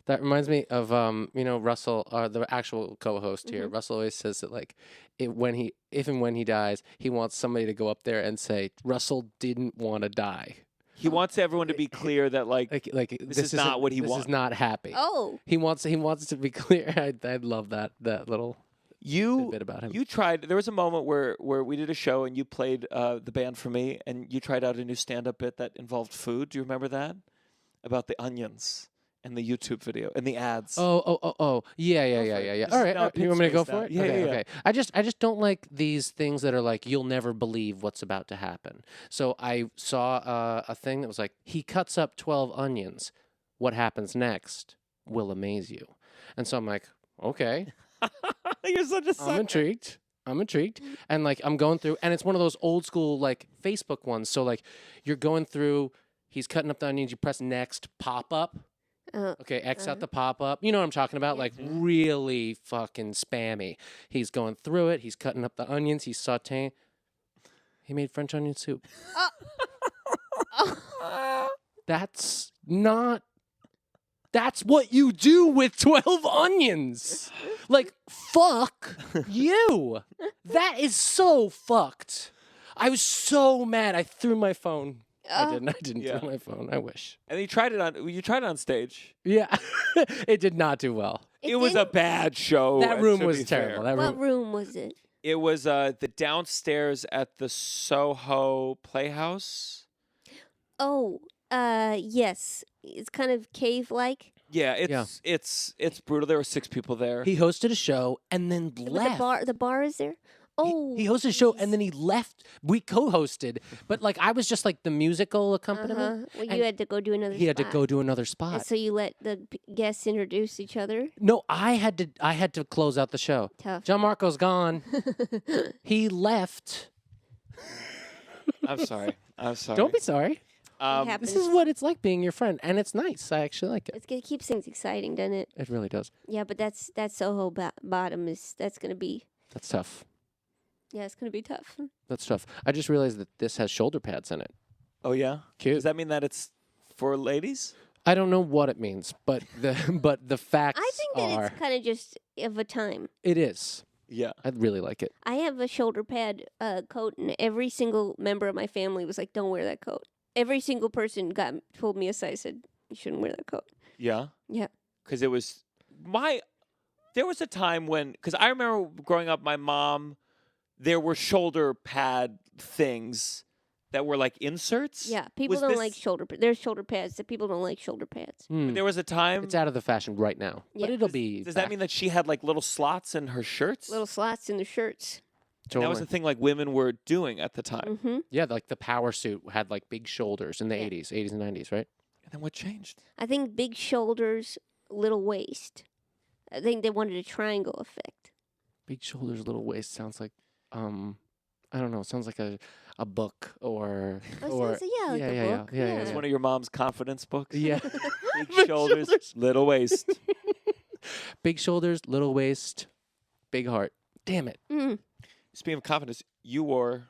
That reminds me of Russell, the actual co-host here. Russell always says that like if and when he dies, he wants somebody to go up there and say Russell didn't want to die. He wants everyone to be clear that like Like This is not isn't- what he This wants. is not happy. Oh. He wants to be clear. I love that little you bit about him. you tried. There was a moment where we did a show and you played the band for me, and you tried out a new stand-up bit that involved food. Do you remember that? About the onions and the YouTube video and the ads. Oh. Yeah. This All is right. now a You want me to go pitch space for it? now. Yeah, okay, yeah, yeah. okay. I just don't like these things that are like you'll never believe what's about to happen. So I saw a thing that was like he cuts up 12 onions. What happens next will amaze you. And so I'm like, okay, You're such a sucker. I'm intrigued. And like I'm going through, and it's one of those old school like Facebook ones. So like you're going through, he's cutting up the onions. You press next, pop up. Okay, X out the pop up. You know what I'm talking about? Like really fucking spammy. He's going through it. He's cutting up the onions. He's sauteing. He made French onion soup. That's not. That's what you do with 12 onions. Like, fuck you. That is so fucked. I was so mad. I threw my phone. I didn't Yeah. throw my phone. I wish. And you tried it on stage. Yeah. It did not do well. It was a bad show. That room to was be terrible. fair. That What room. room was it? It was the downstairs at the Soho Playhouse. Oh, yes. It's kind of cave-like. Yeah, it's brutal. There were 6 people there. He hosted a show and then But left. the bar is there? Oh. He hosted a show and then he left. We co-hosted, but like I was just like the musical accompaniment. Well, and you had to go do another He had to spot. go to another And spot. so you let the guests introduce each other? No, I had to close out the show. Tough. Gianmarco's gone. He left. I'm sorry. Don't be sorry. It happens. This is what it's like being your friend, and it's nice. I actually like it. It keeps things exciting, doesn't it? It really does. Yeah, but that's Soho bottom that's going to be That's tough. Yeah, it's gonna be tough. That's tough. I just realized that this has shoulder pads in it. Oh yeah. Cute. Does that mean that it's for ladies? I don't know what it means, but the facts I think that are it's kind of just of a time. it is. Yeah. I really like it. I have a shoulder pad coat, and every single member of my family was like, "Don't wear that coat." Every single person pulled me aside, said, "You shouldn't wear that coat." Yeah. Yeah. Because it was there was a time when, because I remember growing up, my mom, there were shoulder pad things that were like inserts. Yeah, people Was don't this- like shoulder. There's shoulder pads that people don't like shoulder pads. Hmm. There was a time. It's out of the fashion right now, Yeah. but it'll be. Does that back. mean that she had like little slots in her shirts? Little slots in the shirts. And that was Totally. the thing like women were doing at the time. Mm-hmm. Yeah, like the power suit had like big shoulders in the Yeah. 80s and 90s, right? And then what changed? I think big shoulders, little waist. I think they wanted a triangle effect. Big shoulders, little waist sounds like I don't know, sounds like a book or Oh, so yeah, like yeah, a yeah, book. yeah, It's one of your mom's confidence books. yeah. Big shoulders, little waist. Big shoulders, little waist, big heart. Damn it. Mm, Speaking of confidence, you wore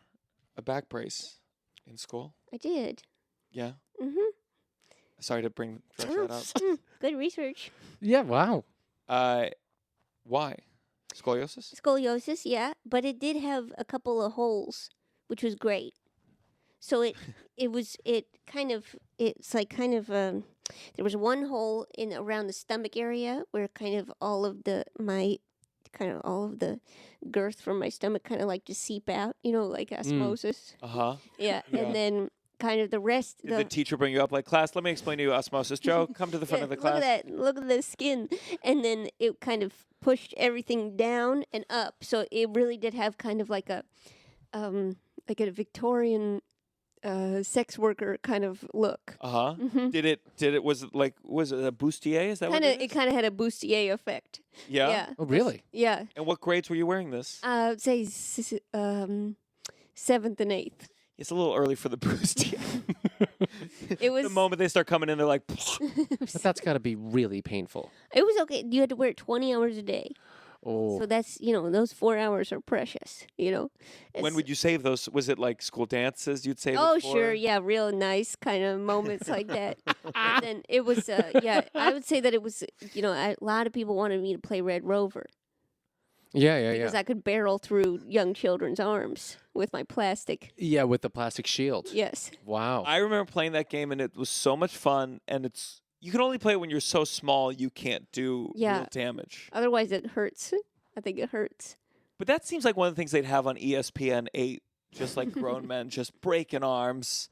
a back brace in school. I did. Yeah. Mm-hmm. Sorry to drag that up. Good research. Yeah, wow. Why? Scoliosis? Scoliosis, yeah, but it did have a couple of holes, which was great. So there was one hole in around the stomach area where kind of all of the girth from my stomach kind of like to seep out, like osmosis. Uh-huh. Yeah. Yeah. And then kind of the rest. Did the teacher bring you up like, class, let me explain to you osmosis. Joe, come to the front of the class. Look at that! Look at the skin, and then it kind of pushed everything down and up. So it really did have kind of like a Victorian sex worker kind of look. Uh-huh. Mm-hmm. Was it a bustier? Is that what It it is? kind of had a bustier effect. Yeah? Yeah. Oh, really? Yeah. And what grades were you wearing this? I would say 7th and 8th. It's a little early for the bustier. It was. The moment they start coming in, they're like, But that's got to be really painful. It was okay. You had to wear it 20 hours a day. Oh. So that's, those 4 hours are precious, when It's- would you save those? Was it like school dances you'd save Oh, it for? sure. Yeah, real nice kind of moments like that. And then it was, I would say that it was, a lot of people wanted me to play Red Rover Yeah. because I could barrel through young children's arms with my plastic. Yeah, with the plastic shield. Yes. Wow. I remember playing that game, and it was so much fun, and you can only play it when you're so small you can't do Yeah. real damage. Otherwise, it hurts. I think it hurts. But that seems like one of the things they'd have on ESPN 8, just like grown men just breaking arms,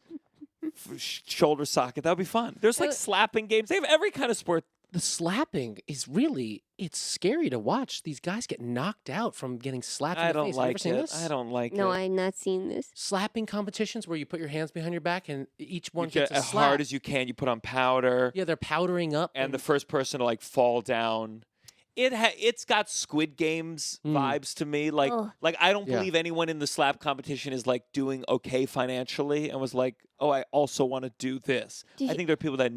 shoulder socket. That would be fun. There's like slapping games. They have every kind of sport. The slapping is really, it's scary to watch. These guys get knocked out from getting slapped in I the don't face. Have you ever like seen it. this? I don't like No, it. I've not seen this. Slapping competitions where you put your hands behind your back and each one You get gets a as slap. hard as you can. You put on powder, Yeah, they're powdering up. and the first person to like fall down. It's got Squid Games vibes to me. Like Oh. I don't Yeah. believe anyone in the slap competition is like doing okay financially and was like, oh, I also want to do this. Did I you- think there are people that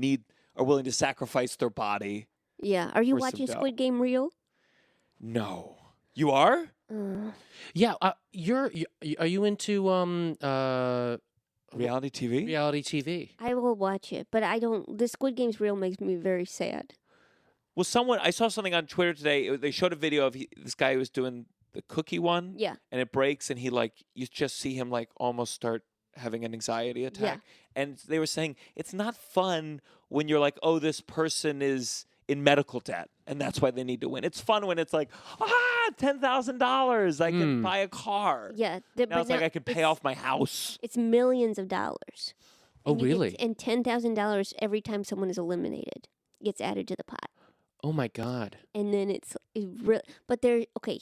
are willing to sacrifice their body. Yeah. Are you For some watching dough. Squid Game Real? No, you are. Yeah, are you into Reality TV. reality TV? I will watch it, but I don't. The Squid Game's Real makes me very sad. Well, I saw something on Twitter today. They showed a video of this guy who was doing the cookie one. Yeah. And it breaks, and you just see him like almost start having an anxiety attack. And they were saying it's not fun when you're like, oh, this person is in medical debt, and that's why they need to win. It's fun when it's like, $10,000, I can buy a car. Yeah. Now it's like I can pay off my house. It's millions of dollars. Oh, And you get- really? and $10,000 every time someone is eliminated gets added to the pot. Oh my God. And then it's real. But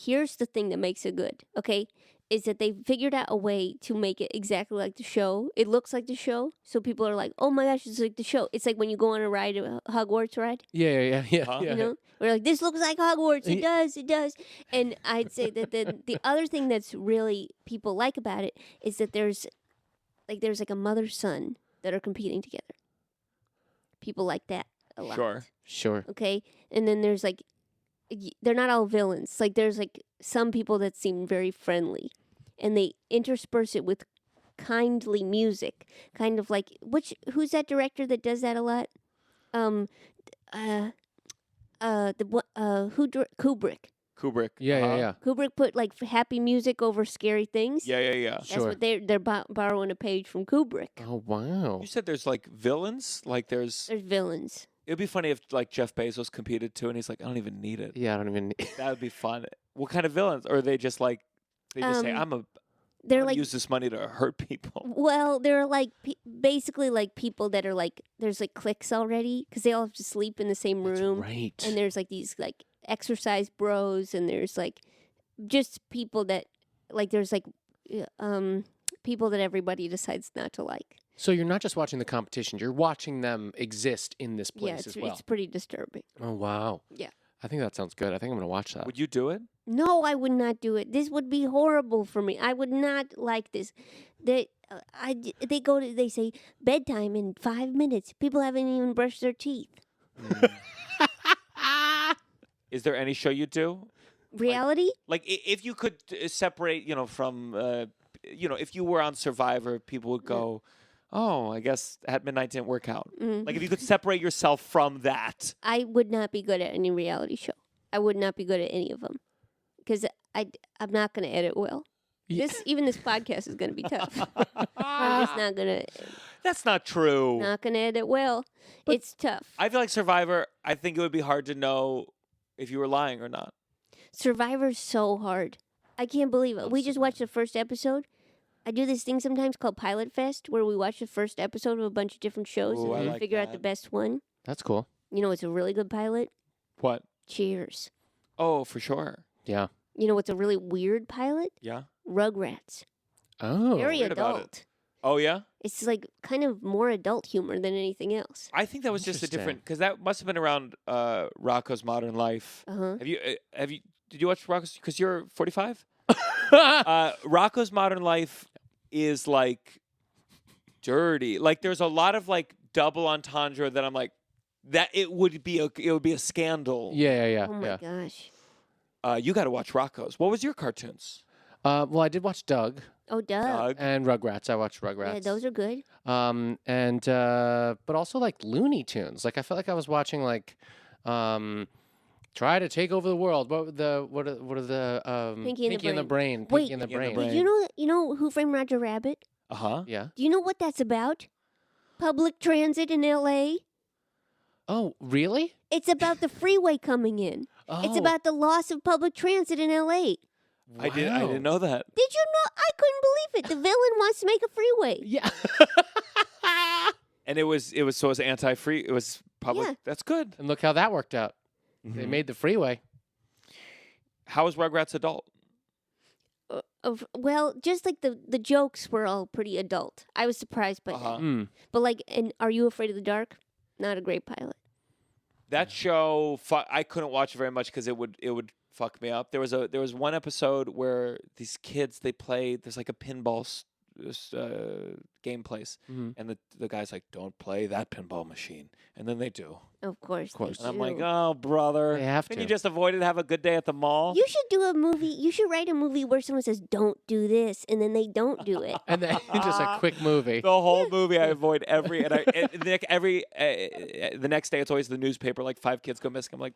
here's the thing that makes it good. Okay, is that they figured out a way to make it exactly like the show. It looks like the show, so people are like, "Oh my gosh, it's like the show." It's like when you go on a ride, a Hogwarts ride. Yeah. Huh? You know, we're like, "This looks like Hogwarts." It Yeah. does. It does. And I'd say that the other thing that's really people like about it is that there's like a mother son that are competing together. People like that a lot. Sure. Sure. Okay, and then there's like they're not all villains. Like there's like some people that seem very friendly, and they intersperse it with kindly music, kind of like who's that director that does that a lot? Kubrick. Kubrick. Yeah, uh-huh. yeah. Kubrick put like happy music over scary things. Yeah. That's Sure. what they're borrowing a page from Kubrick. Oh wow. You said there's like villains. Like There's villains. it'd be funny if like Jeff Bezos competed too, and he's like, I don't even need it. Yeah, I don't even. That would be fun. What kind of villains? Or are they just like they just say, They're I'm like use this money to hurt people. Well, they're like basically like people that are like there's like cliques already because they all have to sleep in the same That's room, right. and there's like these like exercise bros, and there's like just people that like there's like people that everybody decides not to like. So you're not just watching the competition; you're watching them exist in this place Yeah, as well. it's pretty disturbing. Oh wow. Yeah. I think that sounds good. I think I'm gonna watch that. Would you do it? No, I would not do it. This would be horrible for me. I would not like this. They say bedtime in 5 minutes. People haven't even brushed their teeth. Is there any show you do? Reality? Like if you could separate, from, if you were on Survivor, people would go, oh, I guess at midnight didn't work out. Mhm. Like if you could separate yourself from that. I would not be good at any reality show. I would not be good at any of them because I'm not going to edit well. Yeah. Even this podcast is going to be tough. I'm just not going to. That's not true. Not going to edit well. It's tough. I feel like Survivor, I think it would be hard to know if you were lying or not. Survivor's so hard. I can't believe it. We just watched the first episode. I do this thing sometimes called Pilot Fest where we watch the first episode of a bunch of different shows Ooh, I and like figure out that. the best one. That's cool. You know what's a really good pilot? What? Cheers. Oh, for sure. Yeah. You know what's a really weird pilot? Yeah. Rugrats. Oh. Very weird about it. adult. Oh, yeah? It's like kind of more adult humor than anything else. I think that was just a Interesting. different, because that must have been around Rocco's Modern Life. Uh-huh. Did you watch Rocco's, because you're 45? Rocco's Modern Life is like dirty. Like there's a lot of like double entendre that I'm like, that it would be a scandal. Yeah. Oh my gosh. You got to watch Rocco's. What was your cartoons? Well, I did watch Doug Oh, duh. Doug. and Rugrats. I watched Rugrats. Yeah, those are good. But also like Looney Tunes. Like I felt like I was watching like, try to take over the world. What are the Pinky and the Brain. Wait, Pinky and the Pinky and the Brain. Brain. You know Who Framed Roger Rabbit? Uh-huh. Yeah. Do you know what that's about? Public transit in L.A. Oh, really? It's about the freeway coming in. Oh, It's about the loss of public transit in L.A. I didn't know that. Did you know? I couldn't believe it. The villain wants to make a freeway. Yeah. And it was anti-free. It was public. Yeah. That's good. And look how that worked out. They Mhm. made the freeway. How is Rugrats adult? Well, just like the jokes were all pretty adult. I was surprised by Uh-huh. Mm. But like, and Are You Afraid of the Dark? Not a great pilot. That show, I couldn't watch it very much because it would fuck me up. There was one episode where these kids there's like a pinball game place, Mhm. and the guy's like, "Don't play that pinball machine," and then they do. Of course. They course. And I'm like, do. "Oh, brother, They have can to. you just avoid it? Have a good day at the mall." You should do a movie. You should write a movie where someone says, "Don't do this," and then they don't do it. And then just a quick movie. The whole movie, I avoid the next day, it's always the newspaper. Like 5 kids go missing. I'm like,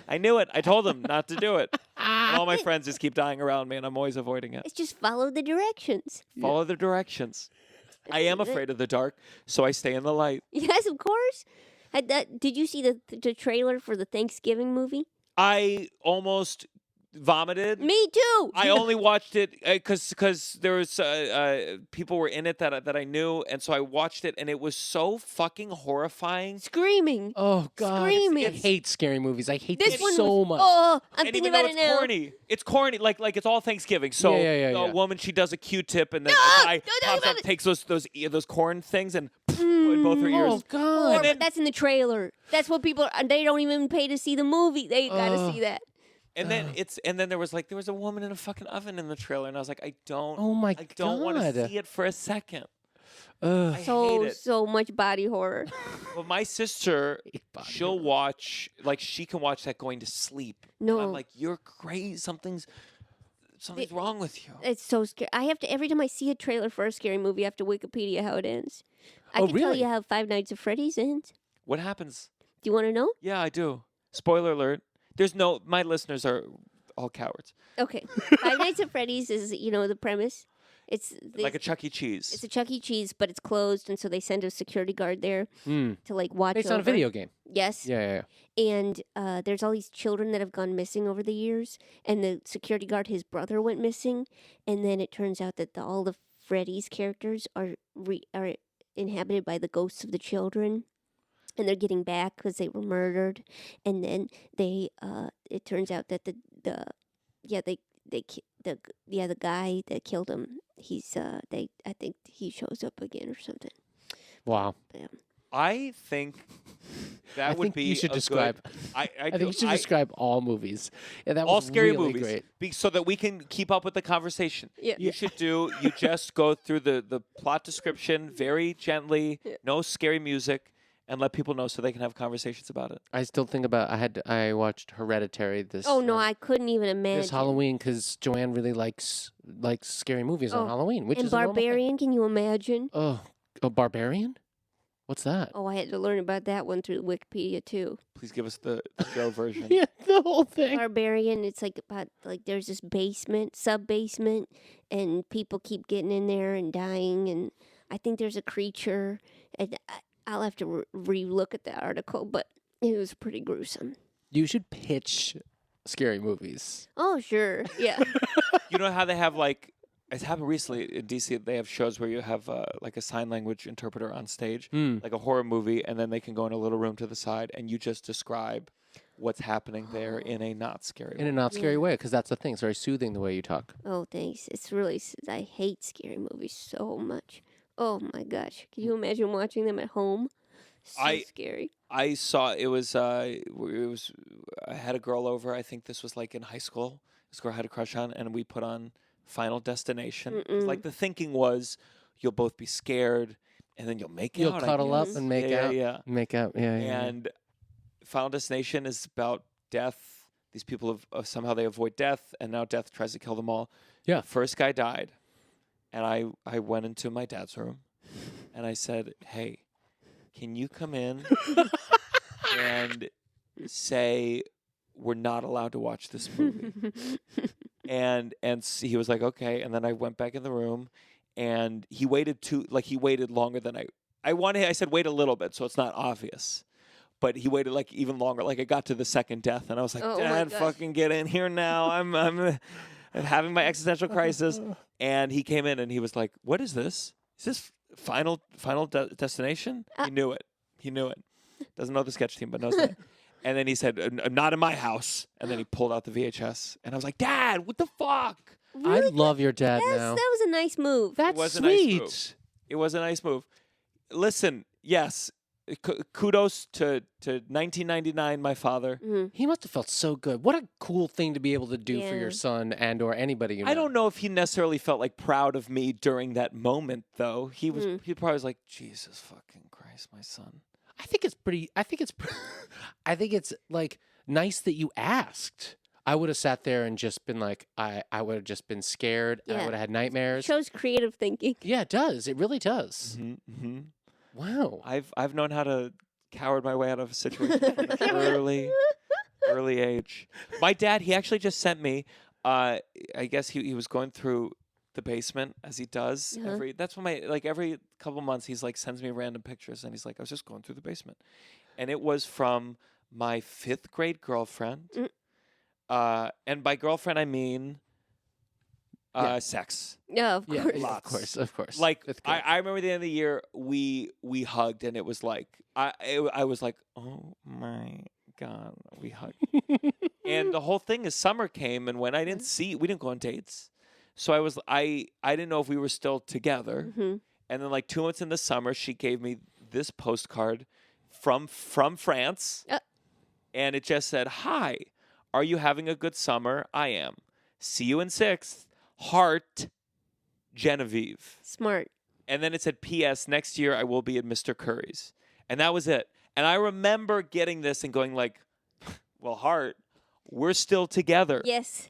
I knew it. I told them not to do it. And all my friends just keep dying around me, and I'm always avoiding it. It's just follow the directions. Follow the directions. I am afraid of the dark, so I stay in the light. Yes, of course. Did you see the trailer for the Thanksgiving movie? I almost vomited. Me too. I only watched it because there was people were in it that I knew, and so I watched it, and it was so fucking horrifying. Screaming. Oh God! Screaming. I hate scary movies. I hate This them one so was, much. Oh, I'm And thinking even though about it now. corny. It's corny, like it's all Thanksgiving. So Yeah. a woman, she does a Q-tip, and then No, a guy don't talk pops about up, it. takes those corn things, and in both her ears. Oh God! But that's in the trailer. That's what people. They don't even pay to see the movie. They gotta see that. And then there was a woman in a fucking oven in the trailer, and I was like, I don't want to God. see it for a second. Ugh. I hate it. So much body horror. Well, my sister, body she'll horror. watch, like, she can watch that going to sleep. And No. I'm like, you're crazy. Something's wrong with you. It's so scary. I have to every time I see a trailer for a scary movie, I have to Wikipedia how it ends. I Oh, can tell really? you how Five Nights at Freddy's ends. What happens? Do you want to know? Yeah, I do. Spoiler alert. My listeners are all cowards. Okay. Five Nights at Freddy's is, the premise. It's Like a Chuck E. Cheese. It's a Chuck E. Cheese, but it's closed, and so they send a security guard there to watch. Based on a video game. Yes. Yeah. And there's all these children that have gone missing over the years, and the security guard, his brother, went missing, and then it turns out that all the Freddy's characters are inhabited by the ghosts of the children, and they're getting back because they were murdered, and then it turns out that the guy that killed him, I think he shows up again or something. Wow. Yeah. I think that would think be you should a describe. Good, I I think you should describe all movies. Yeah, that all was scary really movies great. so that we can keep up with the conversation. Yeah. You just go through the plot description very gently, no scary music, and let people know so they can have conversations about it. I still think about. I watched Hereditary this. Oh no, I couldn't even imagine. this Halloween because Joanne really likes scary movies on Oh, Halloween, which and is a normal thing. Barbarian, can you imagine? Oh, a Barbarian? What's that? Oh, I had to learn about that one through Wikipedia too. Please give us the Joe version. Yeah, the whole thing. Barbarian, it's like about there's this sub basement, and people keep getting in there and dying, and I think there's a creature, and I'll have to re-look at that article, but it was pretty gruesome. You should pitch scary movies. Oh sure, yeah. You know how they have it's happened recently in DC. They have shows where you have like a sign language interpreter on stage, like a horror movie, and then they can go in a little room to the side, and you just describe what's happening there in a not scary way. In a not scary way, because that's the thing. It's very soothing the way you talk. Oh thanks. It's really I hate scary movies so much. Oh my gosh, can you imagine watching them at home? So scary. I saw it was I had a girl over. I think this was like in high school. This girl I had a crush on, and we put on Final Destination. Like the thinking was, you'll both be scared, and then you'll make You'll out. cuddle up and make out. Yeah. Make out. Yeah. And Final Destination is about death. These people have somehow they avoid death, and now death tries to kill them all. Yeah. The first guy died, and I went into my dad's room, and I said, "Hey, can you come in and say we're not allowed to watch this movie?" and he was like, "Okay." And then I went back in the room, and he waited longer than I wanted. I said, "Wait a little bit, so it's not obvious." But he waited even longer. Like it got to the second death, and I was like, Oh, my "Dad, gosh. fucking get in here now! I'm having my existential crisis." And he came in, and he was like, "What is this? Is this Final Destination?" He knew it. He knew it. Doesn't know the sketch team, but knows that. And then he said, "Not in my house." And then he pulled out the VHS, and I was like, "Dad, what the fuck?" I love your dad Yes, now. that was a nice move. That's It was a nice sweet. move. It was a nice move. Listen, yes, kudos to 1999, my father. He must have felt so good. What a cool thing to be able to do for Yeah. your son and or anybody you know. I don't know if he necessarily felt proud of me during that moment, though. He probably was like, "Jesus fucking Christ, my son." I think it's pretty. I think it's like nice that you asked. I would have sat there and just been like, I would have just been scared. And I Yeah. would have had nightmares. Shows creative thinking. Yeah, it does. It really does. Mm-hmm. Wow. I've known how to coward my way out of a situation from an early age. My dad, he actually just sent me. I guess he was going through the basement as he does Uh-huh. that's when every couple months he's sends me random pictures, and he's like, "I was just going through the basement," and it was from my 5th grade girlfriend. And by girlfriend I mean sex. Yeah, of Yeah, course. of course. Fifth grade. I remember the end of the year we hugged, and it was I was like, "Oh my God," we hugged. And the whole thing is summer came, and when we didn't go on dates. So I didn't know if we were still together. And then 2 months in the summer, she gave me this postcard from France. And it just said, "Hi, are you having a good summer? I am. See you in 6th. Heart, Genevieve." Smart. And then it said, "P.S. Next year I will be at Mr. Curry's." And that was it. And I remember getting this and going like, well, Hart, we're still together. Yes.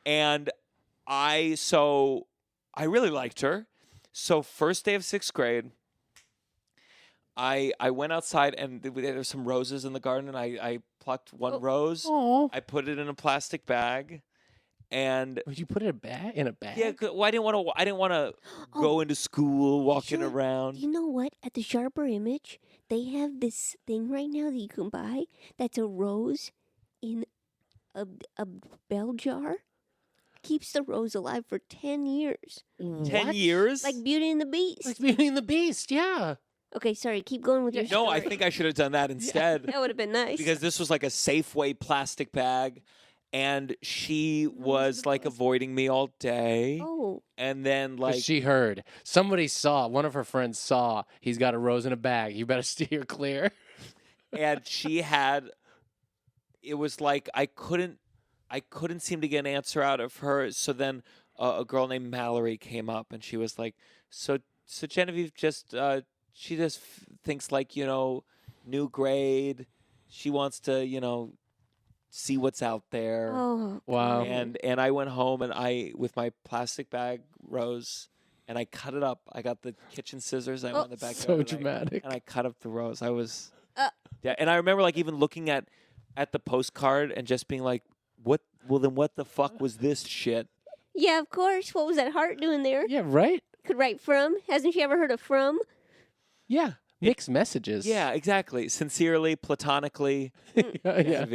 And I really liked her. So first day of 6th grade, I went outside and there were some roses in the garden, and I plucked one rose. Oh. I put it in a plastic bag, and Would you put it in a bag? yeah, well, I didn't want to go into school walking Sure. around. You know what? At the Sharper Image, they have this thing right now that you can buy that's a rose in a bell jar. Keeps the rose alive for 10 years. 10 years? Like Beauty and the Beast. Like Beauty and the Beast, yeah. Okay, sorry. Keep going with your No, story. I think I should have done that instead. That would have been nice. Because this was like a Safeway plastic bag, and she was like avoiding me all day. Oh. And then 'Cause like she heard. Somebody saw, one of her friends saw, he's got a rose in a bag. You better steer clear. and she had, it was like I couldn't seem to get an answer out of her. So then a girl named Mallory came up, and she was like, so Genevieve just she just thinks like, new grade. She wants to, see what's out there. Oh. Wow. God. And I went home, and I, with my plastic bag rose, and I cut it up. I got the kitchen scissors. I went in the backyard. So and dramatic. And I cut up the rose. I was, yeah. And I remember like even looking at the postcard and just being like, what? Well, then what the fuck was this shit? Yeah, of course. What was that heart doing there? Yeah, right? Could write from. Hasn't she ever heard of from? Yeah. Mixed messages. Yeah, exactly. Sincerely, platonically. yeah.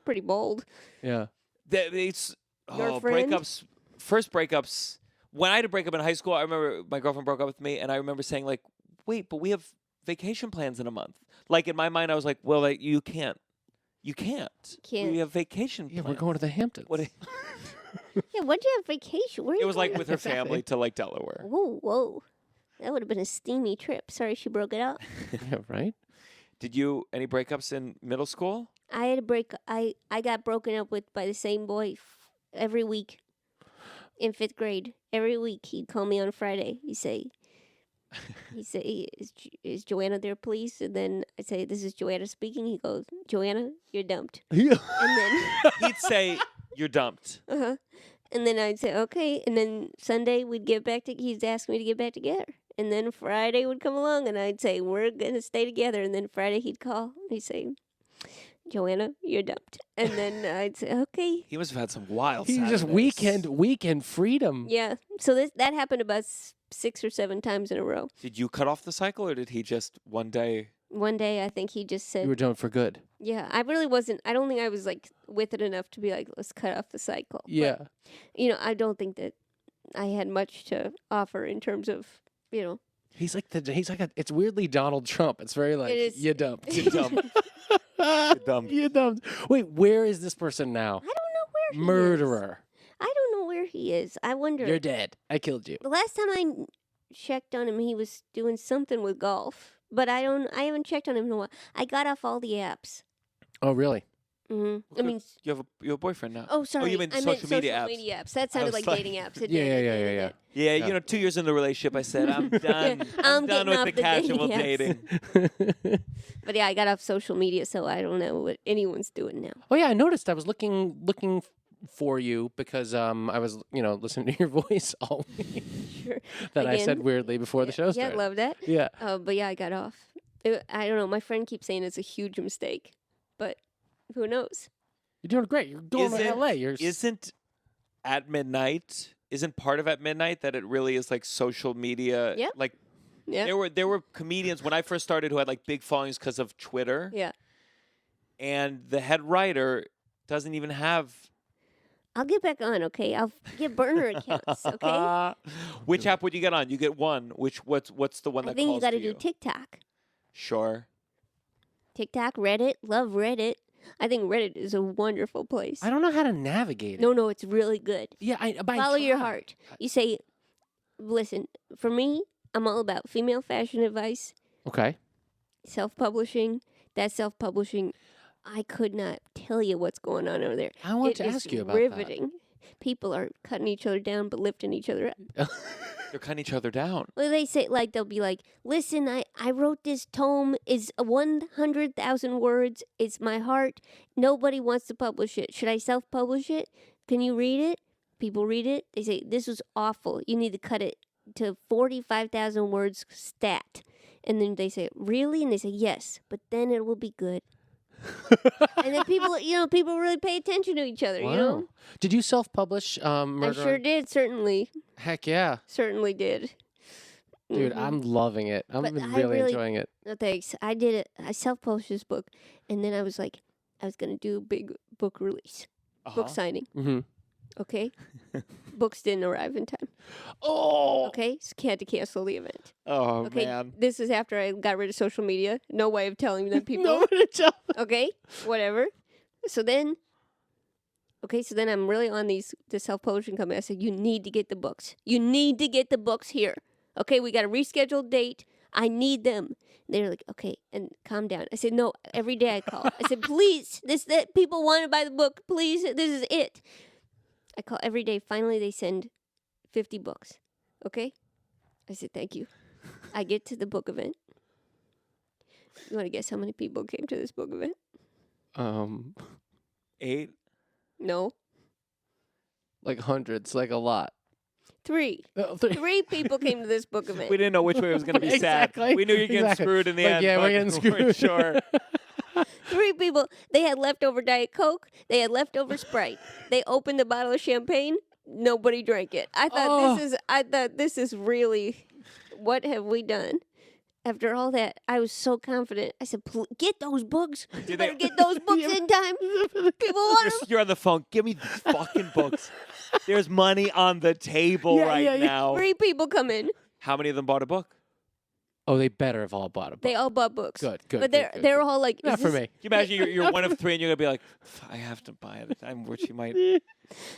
Pretty bold. Yeah. It's Your friend? breakups. First breakups. When I had a breakup in high school, I remember my girlfriend broke up with me, and I remember saying like, "Wait, but we have vacation plans in a month." Like in my mind, I was like, "Well, like, you can't. Can't. We have vacation Yeah, plans." we're going to the Hamptons. What? Yeah, when'd you have vacation? Where are It you was like going? with her family to like Delaware. Whoa. That would have been a steamy trip. Sorry she broke it up. Yeah, right? Did you any breakups in middle school? I had a break. I got broken up with by the same boy every week in 5th grade. Every week he'd call me on Friday. He'd say, is Joanna there, please? And then I'd say, this is Joanna speaking. He goes, Joanna, you're dumped. Yeah. And then, He'd say, "You're dumped." and then I'd say, okay. And then Sunday we'd get back to. He'd ask me to get back together. And then Friday would come along, and I'd say, we're gonna stay together. And then Friday he'd call. And he'd say, Joanna, you're dumped. And then I'd say, okay. He must have had some wild. He's just Saturdays. weekend freedom. Yeah. So that happened about 6 or 7 times in a row. Did you cut off the cycle, or did he just one day? One day, I think he just said, You were done for good. yeah, I really wasn't. I don't think I was like with it enough to be like, let's cut off the cycle. But, Yeah. I don't think that I had much to offer in terms of, He's like it's weirdly Donald Trump. It's very like, It is. you dumped. You dumped. dumped. You dumped. Wait, where is this person now? I don't know where he is. Murderer. I don't know where he is. I wonder. You're dead. I killed you. The last time I checked on him, he was doing something with golf. But I haven't checked on him in a while. I got off all the apps. Oh, really? Mm-hmm. I mean, you have a boyfriend now. oh, sorry. you meant I meant social social media apps. media apps. That sounded was like like- dating apps. It Yeah, did, yeah, it yeah, did, it yeah. did. Yeah, 2 years into the relationship, I said, I'm done. I'm done getting with off the the casual dating dating. But yeah, I got off social media, so I don't know what anyone's doing now. Oh yeah, I noticed. I was looking for you because I was listening to your voice all week Sure. that I said Again. weirdly before the show Yeah, started. love that. Yeah. But yeah, I got off. I don't know. My friend keeps saying it's a huge mistake, but who knows? You're doing great. You're going to Isn't- LA. You're Isn't at midnight? Isn't part of at midnight that it really is like social media? Yeah. Like Yeah. there were comedians when I first started who had like big followings because of Twitter, Yeah. and the head writer doesn't even have. I'll get back on, okay? I'll get burner accounts, okay? Which app would you get on? You get one. What's the one I that think you calls got to to do you? TikTok. Sure. TikTok, Reddit, love Reddit. I think Reddit is a wonderful place. I don't know how to navigate it. No, it's really good. Yeah, I Follow your tried. heart. You say, listen, for me, I'm all about female fashion advice, Okay. self-publishing. That self-publishing, I could not tell you what's going on over there. I want It to is ask you about riveting. People are cutting each other down but lifting each other up. that. They're cutting each other down. Well, they say, like, they'll be like, listen, I wrote this tome. It's 100,000 words. It's my heart. Nobody wants to publish it. Should I self-publish it? Can you read it? People read it. They say, this was awful. You need to cut it to 45,000 words stat. And then they say, really? And they say, yes, but then it will be good. And then people really pay attention to each other, Wow. you know? Did you self-publish I Murder? sure did, certainly. Heck yeah. Certainly did. Dude, Mhm. I'm loving it. I'm But really enjoying it. No, thanks. I did it. I self-published this book, and then I was like, I was going to do a big book release, book signing, Mm-hmm. okay? Books didn't arrive in time, Oh! okay? So had to cancel the event. Oh, Okay, man. this is after I got rid of social media. No way of telling the people. Nobody tell. Okay, whatever. So then I'm really on the self-publishing company. I said, you need to get the books. You need to get the books here. Okay, we got a rescheduled date. I need them. They're like, okay, and calm down. I said, no, every day I call. I said, please, that people want to buy the book. Please, this is it. I call every day. Finally, they send 50 books. Okay? I said, thank you. I get to the book event. You want to guess how many people came to this book event? 8? No. Like hundreds, like a lot. 3. Oh, 3. 3 people came to this book event. We didn't know which way it was going to be Exactly. sad. We knew you were getting Exactly. screwed in the Like, end. yeah, we're but getting we weren't screwed. sure. 3 people. They had leftover Diet Coke. They had leftover Sprite. They opened a bottle of champagne. Nobody drank it. I thought this is really, what have we done? After all that, I was so confident. I said, get those books. You better get those books in time. People want them. You're on the phone. Give me these fucking books. There's money on the table right now. 3 people come in. How many of them bought a book? Oh, they better have all bought a book. They all bought books. Good. But they're all like, Not for me. Can you imagine you're one of 3 and you're going to be like, I have to buy it. I'm which you might.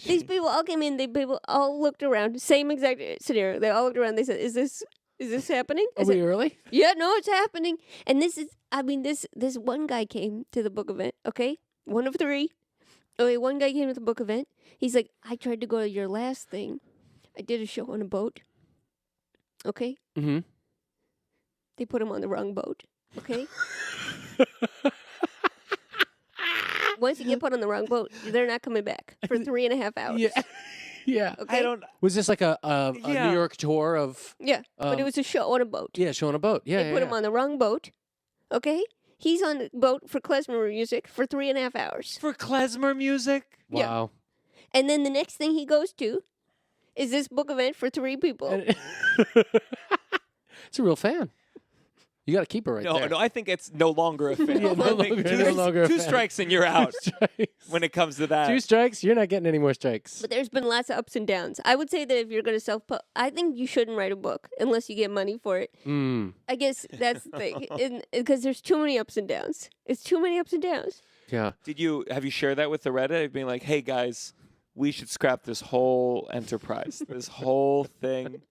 These people all came in. People all looked around. Same exact scenario. They all looked around. They said, "Is this happening?" I Are said, we early? "Yeah, no, it's happening." And this one guy came to the book event. Okay, one of 3. Okay, one guy came to the book event. He's like, "I tried to go to your last thing. I did a show on a boat. Okay, Mm-hmm. they put him on the wrong boat. Okay." Once you get put on the wrong boat, they're not coming back for 3.5 hours. Yeah. Yeah. Okay? I don't. Was this like a Yeah. New York tour of? Yeah, but it Um, was a show on a boat. Yeah, showing a boat. Yeah. They put him on the wrong boat. Okay? He's on the boat for klezmer music for 3.5 hours. For klezmer music? yeah. Wow. And then the next thing he goes to is this book event for 3 people. It's a real fan. You got to keep her right No, there. no, I think it's no longer a fan. Yeah, no I think longer- two, no longer a two fan. strikes and you're out Strikes. when it comes to that. 2 strikes, you're not getting any more strikes. But there's been lots of ups and downs. I would say that if you're going to I think you shouldn't write a book unless you get money for it. Mm. I guess that's the thing. Because there's too many ups and downs. It's too many ups and downs. Yeah. Have you shared that with the Reddit? Being like, hey guys, we should scrap this whole enterprise, this whole thing.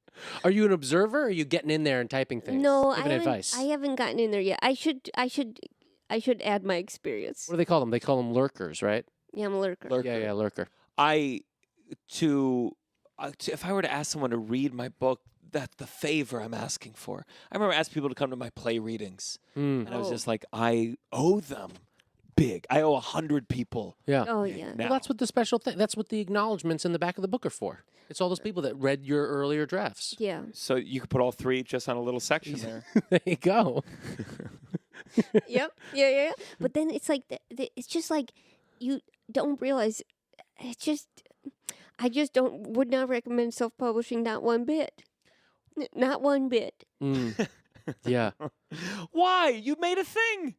Are you an observer or are you getting in there and typing things? No, Giving advice. I haven't gotten in there yet. I should add my experience. What do they call them? They call them lurkers, right? Yeah, I'm a lurker. Lurker. Yeah, lurker. If I were to ask someone to read my book, that's the favor I'm asking for. I remember asking people to come to my play readings, and I was Oh. just like, I owe them big. I owe 100 people. Yeah. Oh yeah. now. Well, that's what the special thing. That's what the acknowledgments in the back of the book are for. It's all those people that read your earlier drafts. Yeah. So you could put all 3 just on a little section there. There you go. Yep. Yeah. But then it's like it's just like you don't realize. It's just I just would not recommend self-publishing. Not one bit. Not one bit. Mm. Yeah. Why? You made a thing.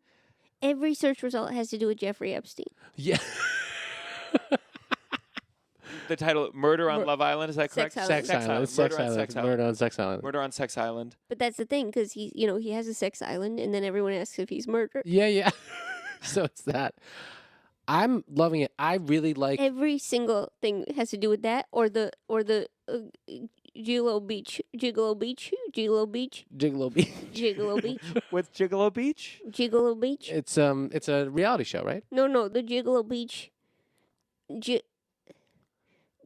Every search result has to do with Jeffrey Epstein. Yeah. The title, Murder on Love Island, is that correct? Sex Sex Island. Island. Murder Sex on Island. Sex Island. Murder on Sex Island. Murder on Sex Island. But that's the thing, because he has a sex island, and then everyone asks if he's murdered. Yeah. So it's that. I'm loving it. I really like. Every single thing has to do with that, or the Gigolo Beach, Gigolo Beach. Gigolo Beach, With Gigolo Beach? Gigolo Beach. It's a reality show, right? No, the Gigolo Beach.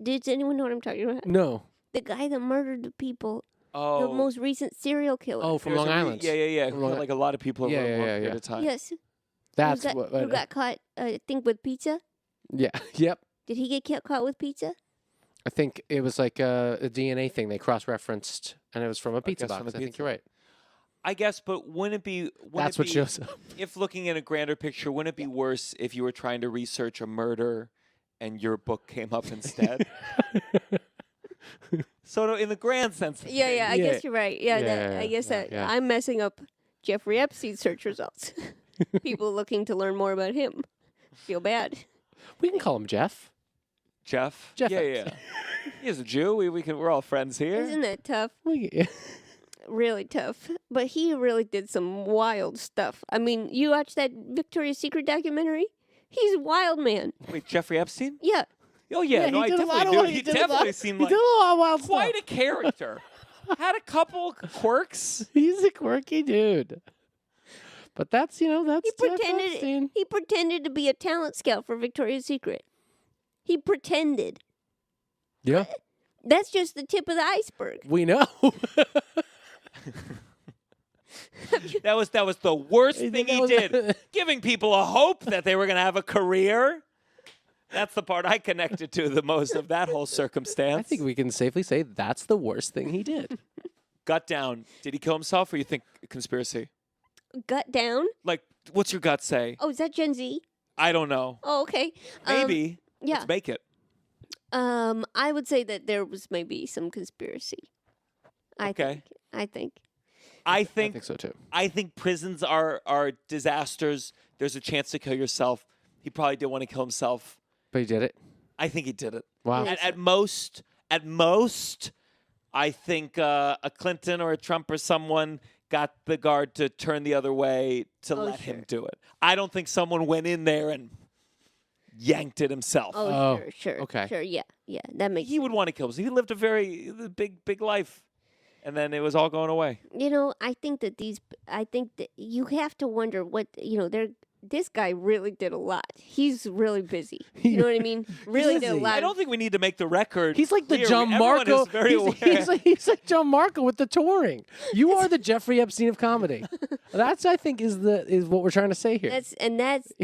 Does anyone know what I'm talking about? No. The guy that murdered the people Oh, the most recent serial killer. Oh, from there's Long a Island. Yeah. From Who Long- killed, like a lot of people over Yeah, a yeah, long yeah, period yeah. of time. Yes. That's who got caught, I think, with pizza? Yeah. Yep. Did he get caught with pizza? I think it was like a DNA thing. They cross-referenced, and it was from a pizza guess from box. the I think pizza. you're right. I guess, but wouldn't it be? That's what shows up. If looking at a grander picture, wouldn't it be worse if you were trying to research a murder and your book came up instead? So in the grand sense, of Yeah, things, I guess you're right. Yeah, I guess yeah, that yeah. I'm messing up Jeffrey Epstein's search results. People looking to learn more about him feel bad. We can call him Jeff. Jeff. Jeff Yeah. Epstein. He's a Jew. We're all friends here. Isn't that tough? We- Really tough. But he really did some wild stuff. I mean, you watched that Victoria's Secret documentary? He's a wild man. Wait, Jeffrey Epstein? Yeah. Oh yeah, no, I he did a lot definitely of- do. he He did a lot- definitely seemed He like did a lot of wild quite a stuff. character. Had a couple quirks. He's a quirky dude. But that's that's He Jeff Epstein. pretended he pretended to be a talent scout for Victoria's Secret. He pretended. Yeah, That's just the tip of the iceberg. we know. That was the worst You thing think he that was- did. Giving people a hope that they were going to have a career. That's the part I connected to the most of that whole circumstance. I think we can safely say that's the worst thing he did. Gut down. Did he kill himself, or you think conspiracy? Gut down. Like, what's your gut say? Oh, is that Gen Z? I don't know. Oh, okay. Maybe. Yeah. Let's make it. I would say that there was maybe some conspiracy. Okay. I think. I I think think so too. I think prisons are disasters. There's a chance to kill yourself. He probably did want to kill himself. But he did it. I think he did it. Wow. Yeah. At most, I think a Clinton or a Trump or someone got the guard to turn the other way to Oh, let sure. him do it. I don't think someone went in there and yanked it himself. Oh, Oh, sure. okay. Sure, yeah. That makes He would want to kill himself. He lived a very big life, and then it was all going away. I think that you have to wonder what, this guy really did a lot. He's really busy. You know what I mean? Really did a busy. lot. I don't think we need to make the record. He's like the clear. Everyone Gianmarco. is very aware. He's like Gianmarco with the touring. You are the Jeffrey Epstein of comedy. That's I think is what we're trying to say here. That's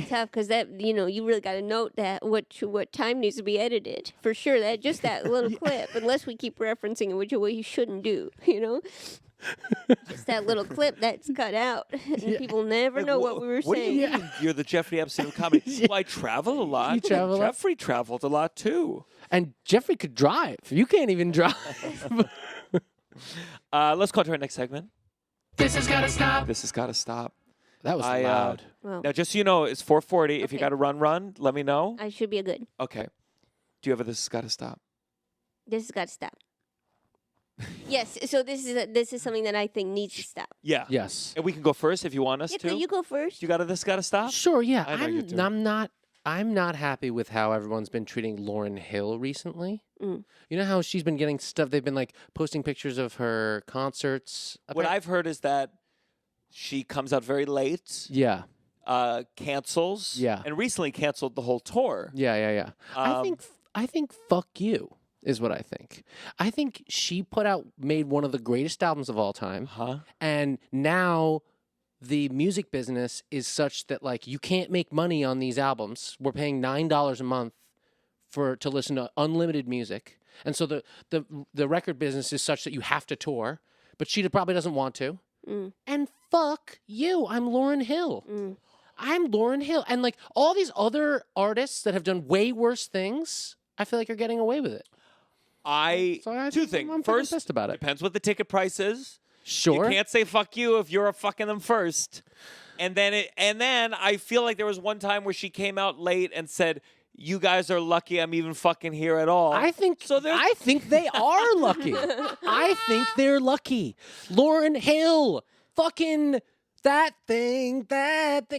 tough because that you really got to note that what time needs to be edited for sure. That just that little clip, unless we keep referencing it, which we shouldn't do. Just that little clip that's cut out, and people never know what we were What do saying. you mean? You're the Jeffrey Epstein of comedy. Well, I travel a lot. You travel a lot. Jeffrey traveled a lot too. And Jeffrey could drive. You can't even drive. Let's go on to our next segment. This has got to stop. This has got to stop. That was I, loud. Well, Now, just so you know, it's 4:40. If you Okay. got to run, let me know. I should be a good. Okay. Do you have a this has got to stop? This has got to stop. Yes. So this is something that I think needs to stop. Yeah. Yes. And we can go first if you want us Yeah, to. you go first. You got a this got to stop? Sure. Yeah. I know you do. I'm not happy with how everyone's been treating Lauryn Hill recently. Mm. You know how she's been getting stuff. They've been like posting pictures of her concerts. What I've heard is that she comes out very late, Yeah. cancels, Yeah. and recently canceled the whole tour. Yeah. I think fuck you is what I think. I think she made one of the greatest albums of all time, Huh? and now the music business is such that like you can't make money on these albums. We're paying $9 a month to listen to unlimited music, and so the record business is such that you have to tour. But she probably doesn't want to. Mm. And fuck you. I'm Lauryn Hill. Mm. I'm Lauryn Hill. And like all these other artists that have done way worse things, I feel like are getting away with it. So Two things. I'm First, pissed about it. depends what the ticket price is. Sure. You can't say fuck you if you're fucking them first. And then I feel like there was one time where she came out late and said, "You guys are lucky I'm even fucking here at all." I think I think they are lucky. I think they're lucky. Lauryn Hill, fucking that thing.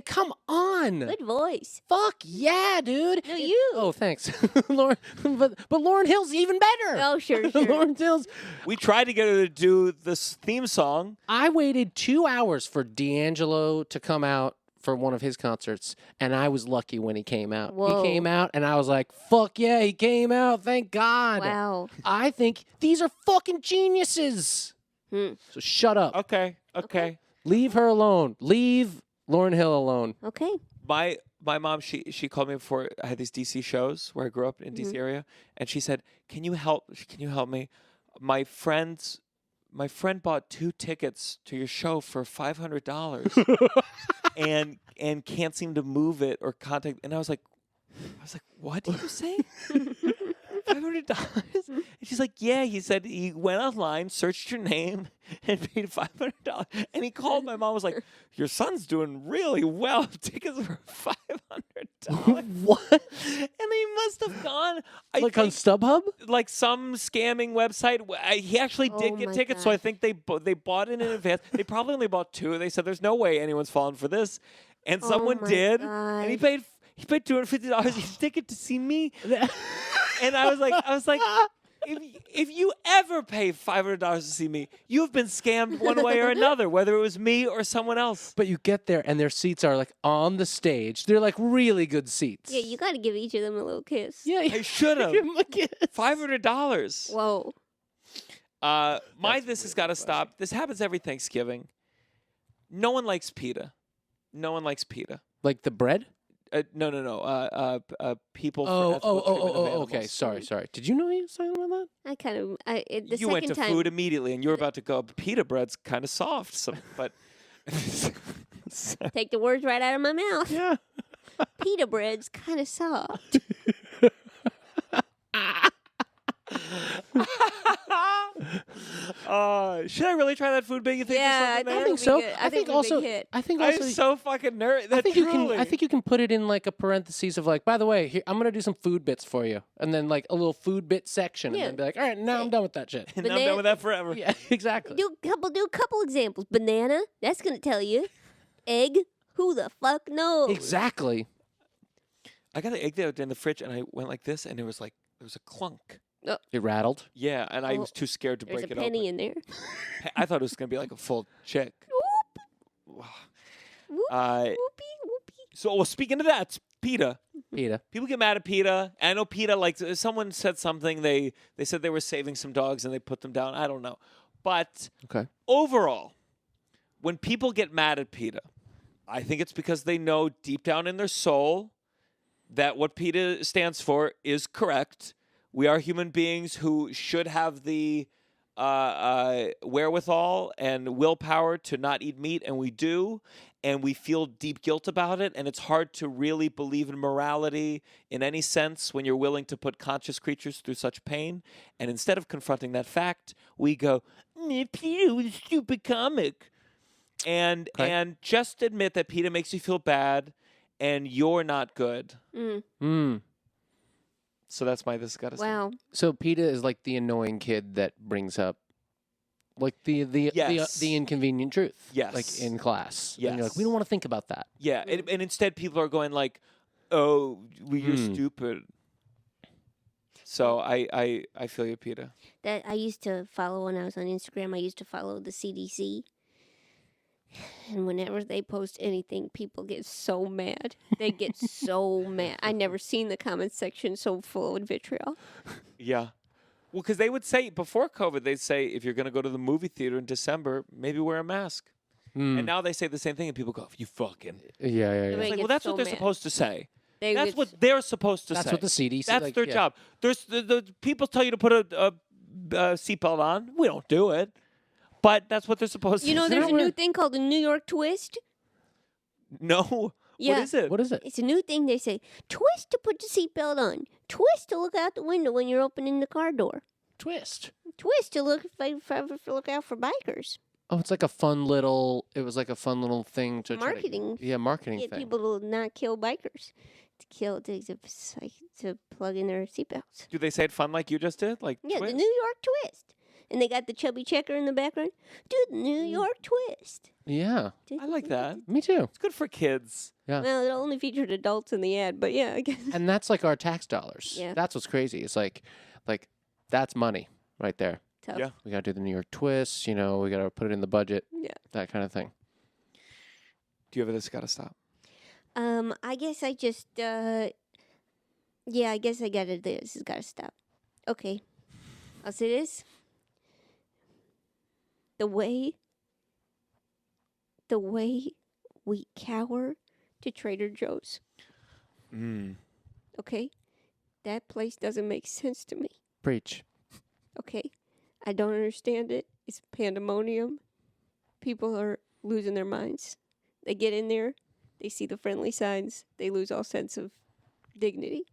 Come on. Good voice. Fuck yeah, dude. No, you. Oh, thanks. Lauren, but Lauryn Hill's even better. Oh, sure. Lauryn Hill's. We tried to get her to do this theme song. I waited 2 hours for D'Angelo to come out for one of his concerts, and I was lucky when he came out. Whoa. He came out, and I was like, fuck yeah, he came out. Thank God. Wow. I think these are fucking geniuses. So shut up. Okay. Leave her alone. Leave Lauryn Hill alone. Okay. My mom, she called me before I had these DC shows where I grew up in DC area, and she said, "Can you help me? My friend bought 2 tickets to your show for $500 and can't seem to move it or contact." And I was like, "What did you say? $500?" And she's like, "Yeah." He said he went online, searched your name, and paid $500. And he called my mom. Was like, "Your son's doing really well. Tickets for $500." What? And he must have gone On think, StubHub? like some scamming website. He actually did Oh get my tickets, so I gosh. think they bought it in advance. They probably only bought 2. They said there's no way anyone's falling for this, and someone my did, and he gosh. paid $250 a ticket to see me. And I was like, if you ever pay $500 to see me, you have been scammed one way or another, whether it was me or someone else. But you get there and their seats are like on the stage. They're like really good seats. Yeah, you got to give each of them a little kiss. Yeah, I should have. Give 'em a kiss. $500. Whoa. This has got to stop. This happens every Thanksgiving. No one likes pita. No one likes pita. Like the bread? No. People. For Oh, ethical treatment of okay. animals. Sorry. Did you know he was talking about that? I kind of, the You second went to time. food immediately, and you were about to go. Pita bread's kind of soft, but Take the words right out of my mouth. Yeah. Pita bread's kind of soft. Should I really try that food bit? You think? Yeah, there's something I there? think so. good. I think it'd be a also. big hit. I think I'm also. so fucking nerd. I think you can. I think you can put it in like a parentheses of like. By the way, here, I'm gonna do some food bits for you, and then like a little food bit section, Yeah. and then be like, all right, now I'm done with that shit. And now I'm done with that forever. Yeah, exactly. Do a couple examples. Banana, that's gonna tell you. Egg, who the fuck knows? Exactly. I got the egg there in the fridge, and I went like this, and there was a clunk. It rattled. Yeah, and I Oh, was too scared to There's break a it penny open. in there. I thought it was gonna be like a full chick. Whoop, Uh, whoopee. So, speaking of that, PETA. PETA. People get mad at PETA. I know PETA, like, someone said something. They said they were saving some dogs and they put them down. I don't know. But Okay. overall, when people get mad at PETA, I think it's because they know deep down in their soul that what PETA stands for is correct. We are human beings who should have the wherewithal and willpower to not eat meat, and we do, and we feel deep guilt about it, and it's hard to really believe in morality in any sense when you're willing to put conscious creatures through such pain. And instead of confronting that fact, we go, PETA was a stupid comic. And Okay. and just admit that PETA makes you feel bad, and you're not good. Mm. So that's my this got to Wow. So PETA is like the annoying kid that brings up like the Yes. inconvenient truth. Yes. Like in class. And you're like, Yes. we don't want to think about that. Yeah, and instead people are going like, "Oh, you're stupid." So I feel you, PETA. That I used to follow when I was on Instagram. I used to follow the CDC. And whenever they post anything, people get so mad. They get so mad. I never seen the comment section so full of vitriol. Yeah. Well, because they would say before COVID, they'd say if you're going to go to the movie theater in December, maybe wear a mask. And now they say the same thing, and people go, "You fucking." Yeah. They It's like, get well, that's so what they're mad. supposed to say. They That's get what they're supposed to say. That's what the CDC. That's like, their yeah. job. There's the people tell you to put a seatbelt on. We don't do it, but that's what they're supposed to. You know, say. there's a where- new thing called the New York twist. No. Yeah. What is it? What is it? It's a new thing. They say twist to put the seatbelt on. Twist to look out the window when you're opening the car door. Twist. Twist to look look out for bikers. Oh, it's like a fun little. It was like a fun little thing to try to- Marketing. yeah, marketing Get thing. people to not kill bikers. To plug in their seatbelts. Do they say it fun like you just did? Like Yeah, twist? the New York twist. And they got the chubby checker in the background. Do the New York twist. Yeah, I like that. me too. It's good for kids. Yeah. Well, it only featured adults in the ad, but yeah, I guess. And that's like our tax dollars. Yeah. That's what's crazy. It's like that's money right there. Tough. Yeah. We got to do the New York twists. You know, we got to put it in the budget. Yeah. That kind of thing. Do you ever this got to stop? I guess I just, yeah, I guess I gotta do this. It's gotta stop. Okay. I'll say this. the way we cower to Trader Joe's. Okay? That place doesn't make sense to me. Preach. Okay? I don't understand it. It's pandemonium. People are losing their minds. They get in there, they see the friendly signs, they lose all sense of dignity.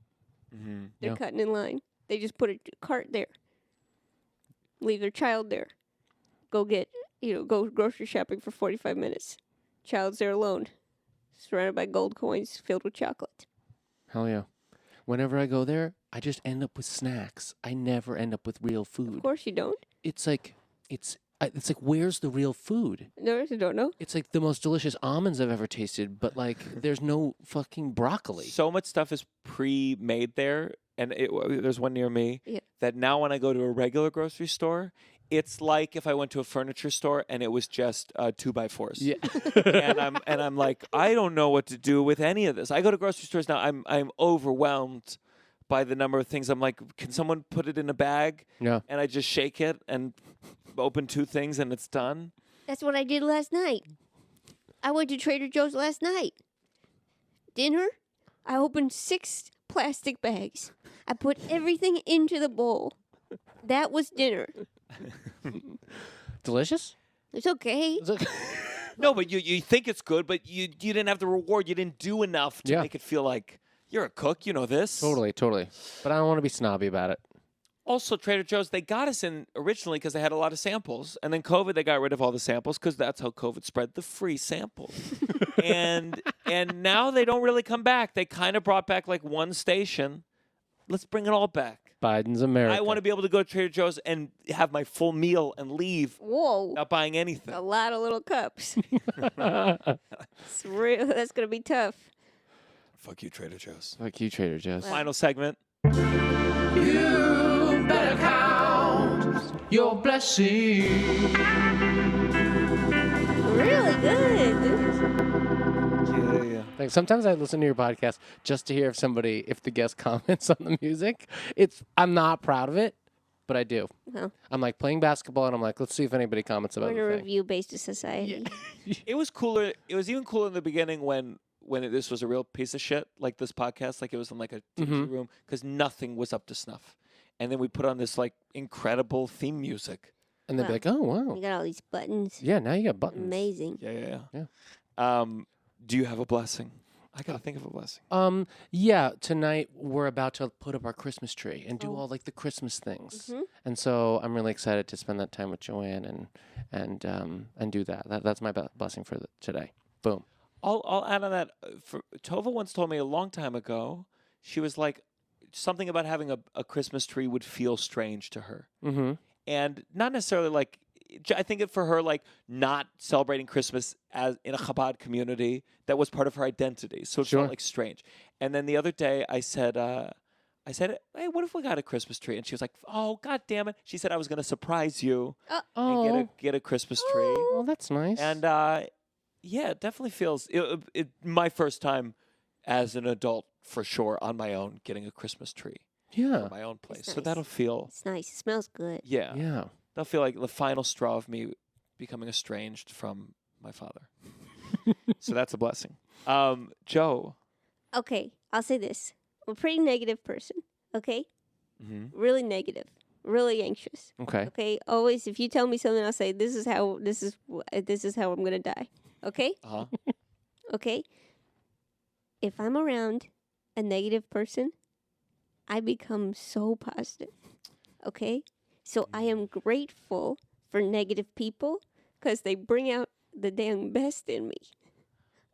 They're cutting in line. They just put a cart there. Leave their child there. Go grocery shopping for 45 minutes. Child's there alone, surrounded by gold coins filled with chocolate. Hell yeah. Whenever I go there, I just end up with snacks. I never end up with real food. Of course you don't. It's like, where's the real food? No, you don't know. It's like the most delicious almonds I've ever tasted, but like there's no fucking broccoli. So much stuff is pre-made there, and there's one near me that now when I go to a regular grocery store, it's like if I went to a furniture store and it was just 2x4s. Yeah. and I'm like, I don't know what to do with any of this. I go to grocery stores now. I'm overwhelmed by the number of things. I'm like, can someone put it in a bag? Yeah. And I just shake it and open 2 things and it's done. That's what I did last night. I went to Trader Joe's last night. Dinner, I opened 6 plastic bags. I put everything into the bowl. That was dinner. Delicious? It's okay. No, but you think it's good, but you didn't have the reward. You didn't do enough to make it feel like you're a cook. You know this. Totally. But I don't want to be snobby about it. Also, Trader Joe's, they got us in originally because they had a lot of samples. And then COVID, they got rid of all the samples because that's how COVID spread, the free samples. and now they don't really come back. They kind of brought back like one station. Let's bring it all back. Biden's America. I want to be able to go to Trader Joe's and have my full meal and leave Whoa. without buying anything. A lot of little cups. It's real. That's going to be tough. Fuck you, Trader Joe's. Fuck you, Trader Joe's. Final segment. You better count your blessings. Really good. Yeah. Like sometimes I listen to your podcast just to hear if the guest comments on the music. I'm not proud of it, but I do. Well, I'm like playing basketball and I'm like, let's see if anybody comments about we're in a the thing. review-based society. It was cooler. It was even cooler in the beginning when this was a real piece of shit, like this podcast, like it was in like a TV room, because nothing was up to snuff. And then we put on this like incredible theme music. And they'd be like, oh, wow. You got all these buttons. Yeah, now you got buttons. Amazing. Yeah. Do you have a blessing? I gotta think of a blessing. Yeah, tonight we're about to put up our Christmas tree and do all like the Christmas things. And so I'm really excited to spend that time with Joanne and do that. That's my blessing for today. Boom. I'll add on that. Tova once told me a long time ago, she was like, something about having a Christmas tree would feel strange to her. Mm-hmm. And not necessarily like, I think it for her, like not celebrating Christmas as in a Chabad community, that was part of her identity. So it felt like strange. And then the other day I said, hey, what if we got a Christmas tree? And she was like, oh, God damn it. She said I was going to surprise you and get a Christmas tree. Oh, that's nice. And yeah, it definitely feels my first time as an adult for sure on my own getting a Christmas tree. Yeah. In my own place. It's So nice. that'll feel. It's nice. It smells good. Yeah. Yeah. That'll feel like the final straw of me becoming estranged from my father. So that's a blessing. Joe. Okay, I'll say this. I'm a pretty negative person, okay? Mm-hmm. Really negative. Really anxious. Okay. Okay? Always, if you tell me something, I'll say, this is how I'm going to die. Okay? Uh-huh. Okay? If I'm around a negative person, I become so positive. Okay? So I am grateful for negative people because they bring out the damn best in me.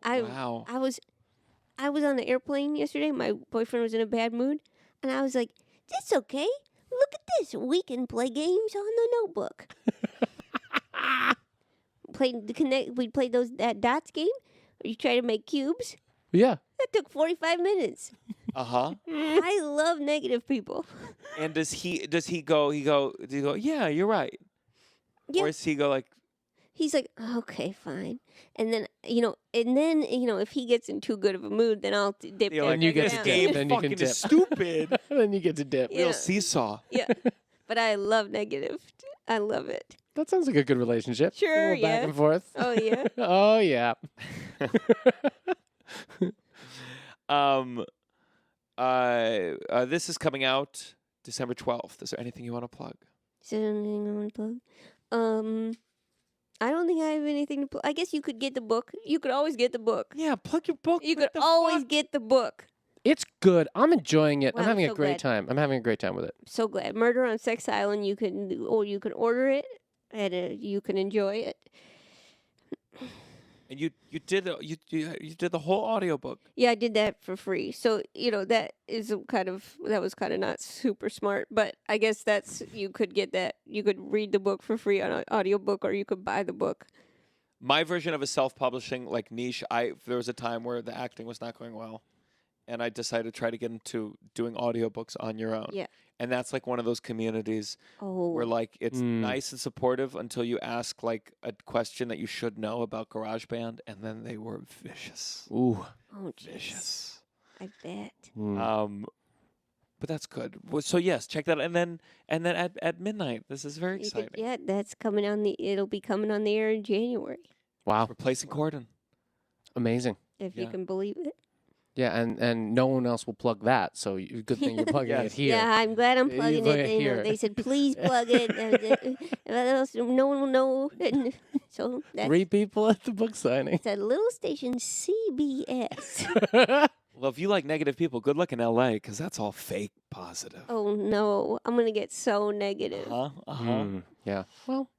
Wow. I was on the airplane yesterday. My boyfriend was in a bad mood, and I was like, "That's okay. Look at this. We can play games on the notebook." We played that dots game. Where you try to make cubes. Yeah. That took 45 minutes. Uh-huh. I love negative people. And does he go, yeah, you're right? Yeah. Or does he go like, He's like, okay, fine. And then, if he gets in too good of a mood, then I'll dip you're down. like, you get this to dip, game then you can fucking dip. is stupid. Then you get to dip. Yeah. Real seesaw. Yeah. But I love negative. I love it. That sounds like a good relationship. Sure, A little back yeah. and forth. Oh yeah. Oh, yeah. This is coming out December 12th. Is there anything you want to plug? Is there anything I want to plug? I don't think I have anything to plug. I guess you could get the book. You could always get the book. Yeah, plug your book. You What could the always fuck? get the book. It's good. I'm enjoying it. Well, I'm having I'm a so great glad. time. I'm having a great time with it. So glad. Murder on Sex Island. You can order it, and you can enjoy it. And you did the whole audiobook. Yeah, I did that for free. So that was kind of not super smart, but I guess you could get that. You could read the book for free on an audiobook, or you could buy the book. My version of a self-publishing niche. There was a time where the acting was not going well, and I decided to try to get into doing audiobooks on your own. Yeah. And that's one of those communities where it's nice and supportive until you ask a question that you should know about GarageBand, and then they were vicious. Ooh. Oh, jeez. Vicious. I bet. But that's good. Well, so yes, check that out. And then at midnight, this is very exciting. Yeah, that's coming on it'll be coming on the air in January, Wow. Replacing Corden. Amazing. if you Yeah. can believe it. Yeah, and no one else will plug that, so good thing you're plugging Yes. it here. Yeah, I'm glad I'm You plugging plug it. it You know, here. they said please plug it. Else no one will know. So that's 3 people at the book signing. it's a little station CBS. Well, if you like negative people, good luck in LA because that's all fake positive. Oh no, I'm gonna get so negative. Yeah. Well.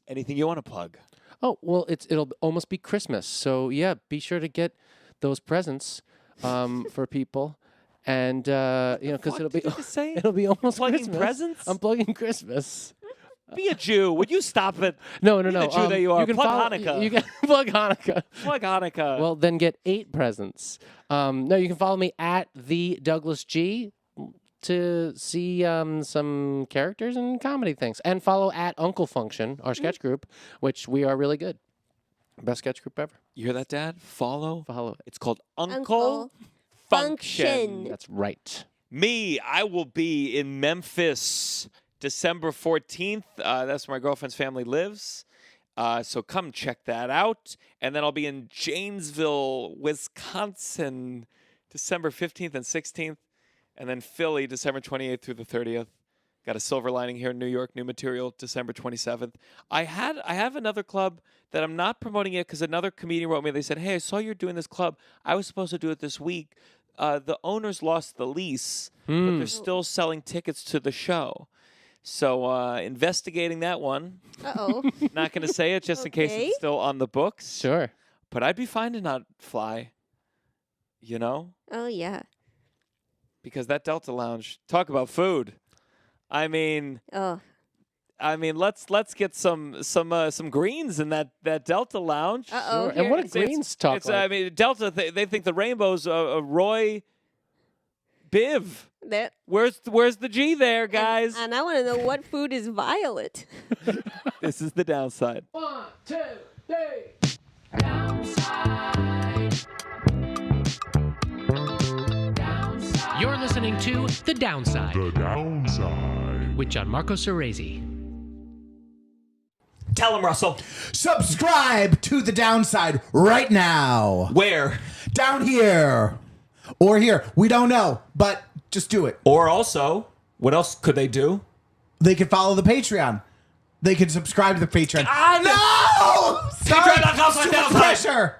Anything you want to plug? Oh well, it'll almost be Christmas, so yeah, be sure to get those presents for people, and because What did you just say? it'll be almost Plugging Christmas. presents? I'm plugging Christmas. Be a Jew. Would you stop it? No. Be the Jew that you are. You can Plug follow, Hanukkah. You can plug Hanukkah. Plug Hanukkah. Well, then get 8 presents. No, you can follow me at the Douglas G to see some characters and comedy things, and follow at Uncle Function, our sketch group, which we are really good. Best sketch group ever. You hear that, Dad? Follow It's called Uncle Uncle Function. Function. That's right. Me, I will be in Memphis December 14th. That's where my girlfriend's family lives. So come check that out. And then I'll be in Janesville, Wisconsin, December 15th and 16th. And then Philly, December 28th through the 30th. Got a Silver Lining here in New York, new material, December 27th. I have another club that I'm not promoting yet because another comedian wrote me. They said, hey, I saw you're doing this club. I was supposed to do it this week. The owners lost the lease, but they're still selling tickets to the show. So investigating that one. Uh-oh. Not going to say it just in case Okay. it's still on the books. Sure. But I'd be fine to not fly, Oh yeah. because that Delta Lounge, talk about food. I mean, Oh. let's get some greens in that Delta Lounge. Uh-oh. Sure. And what here- do greens talk It's, like? I mean, Delta. They think the rainbow's a Roy Biv. that Where's the G there, guys? And I want to know what food is violet. This is the downside. 1, 2, 3. Downside. You're listening to The Downside The downside. with Gianmarco Soresi. Tell him, Russell. Subscribe to The Downside right now. Where? Down here. Or here. We don't know, but just do it. Or also, what else could they do? They can follow the Patreon. They can subscribe to the Patreon. Ah, No! Sorry. Patreon.com/downside. Too much pressure.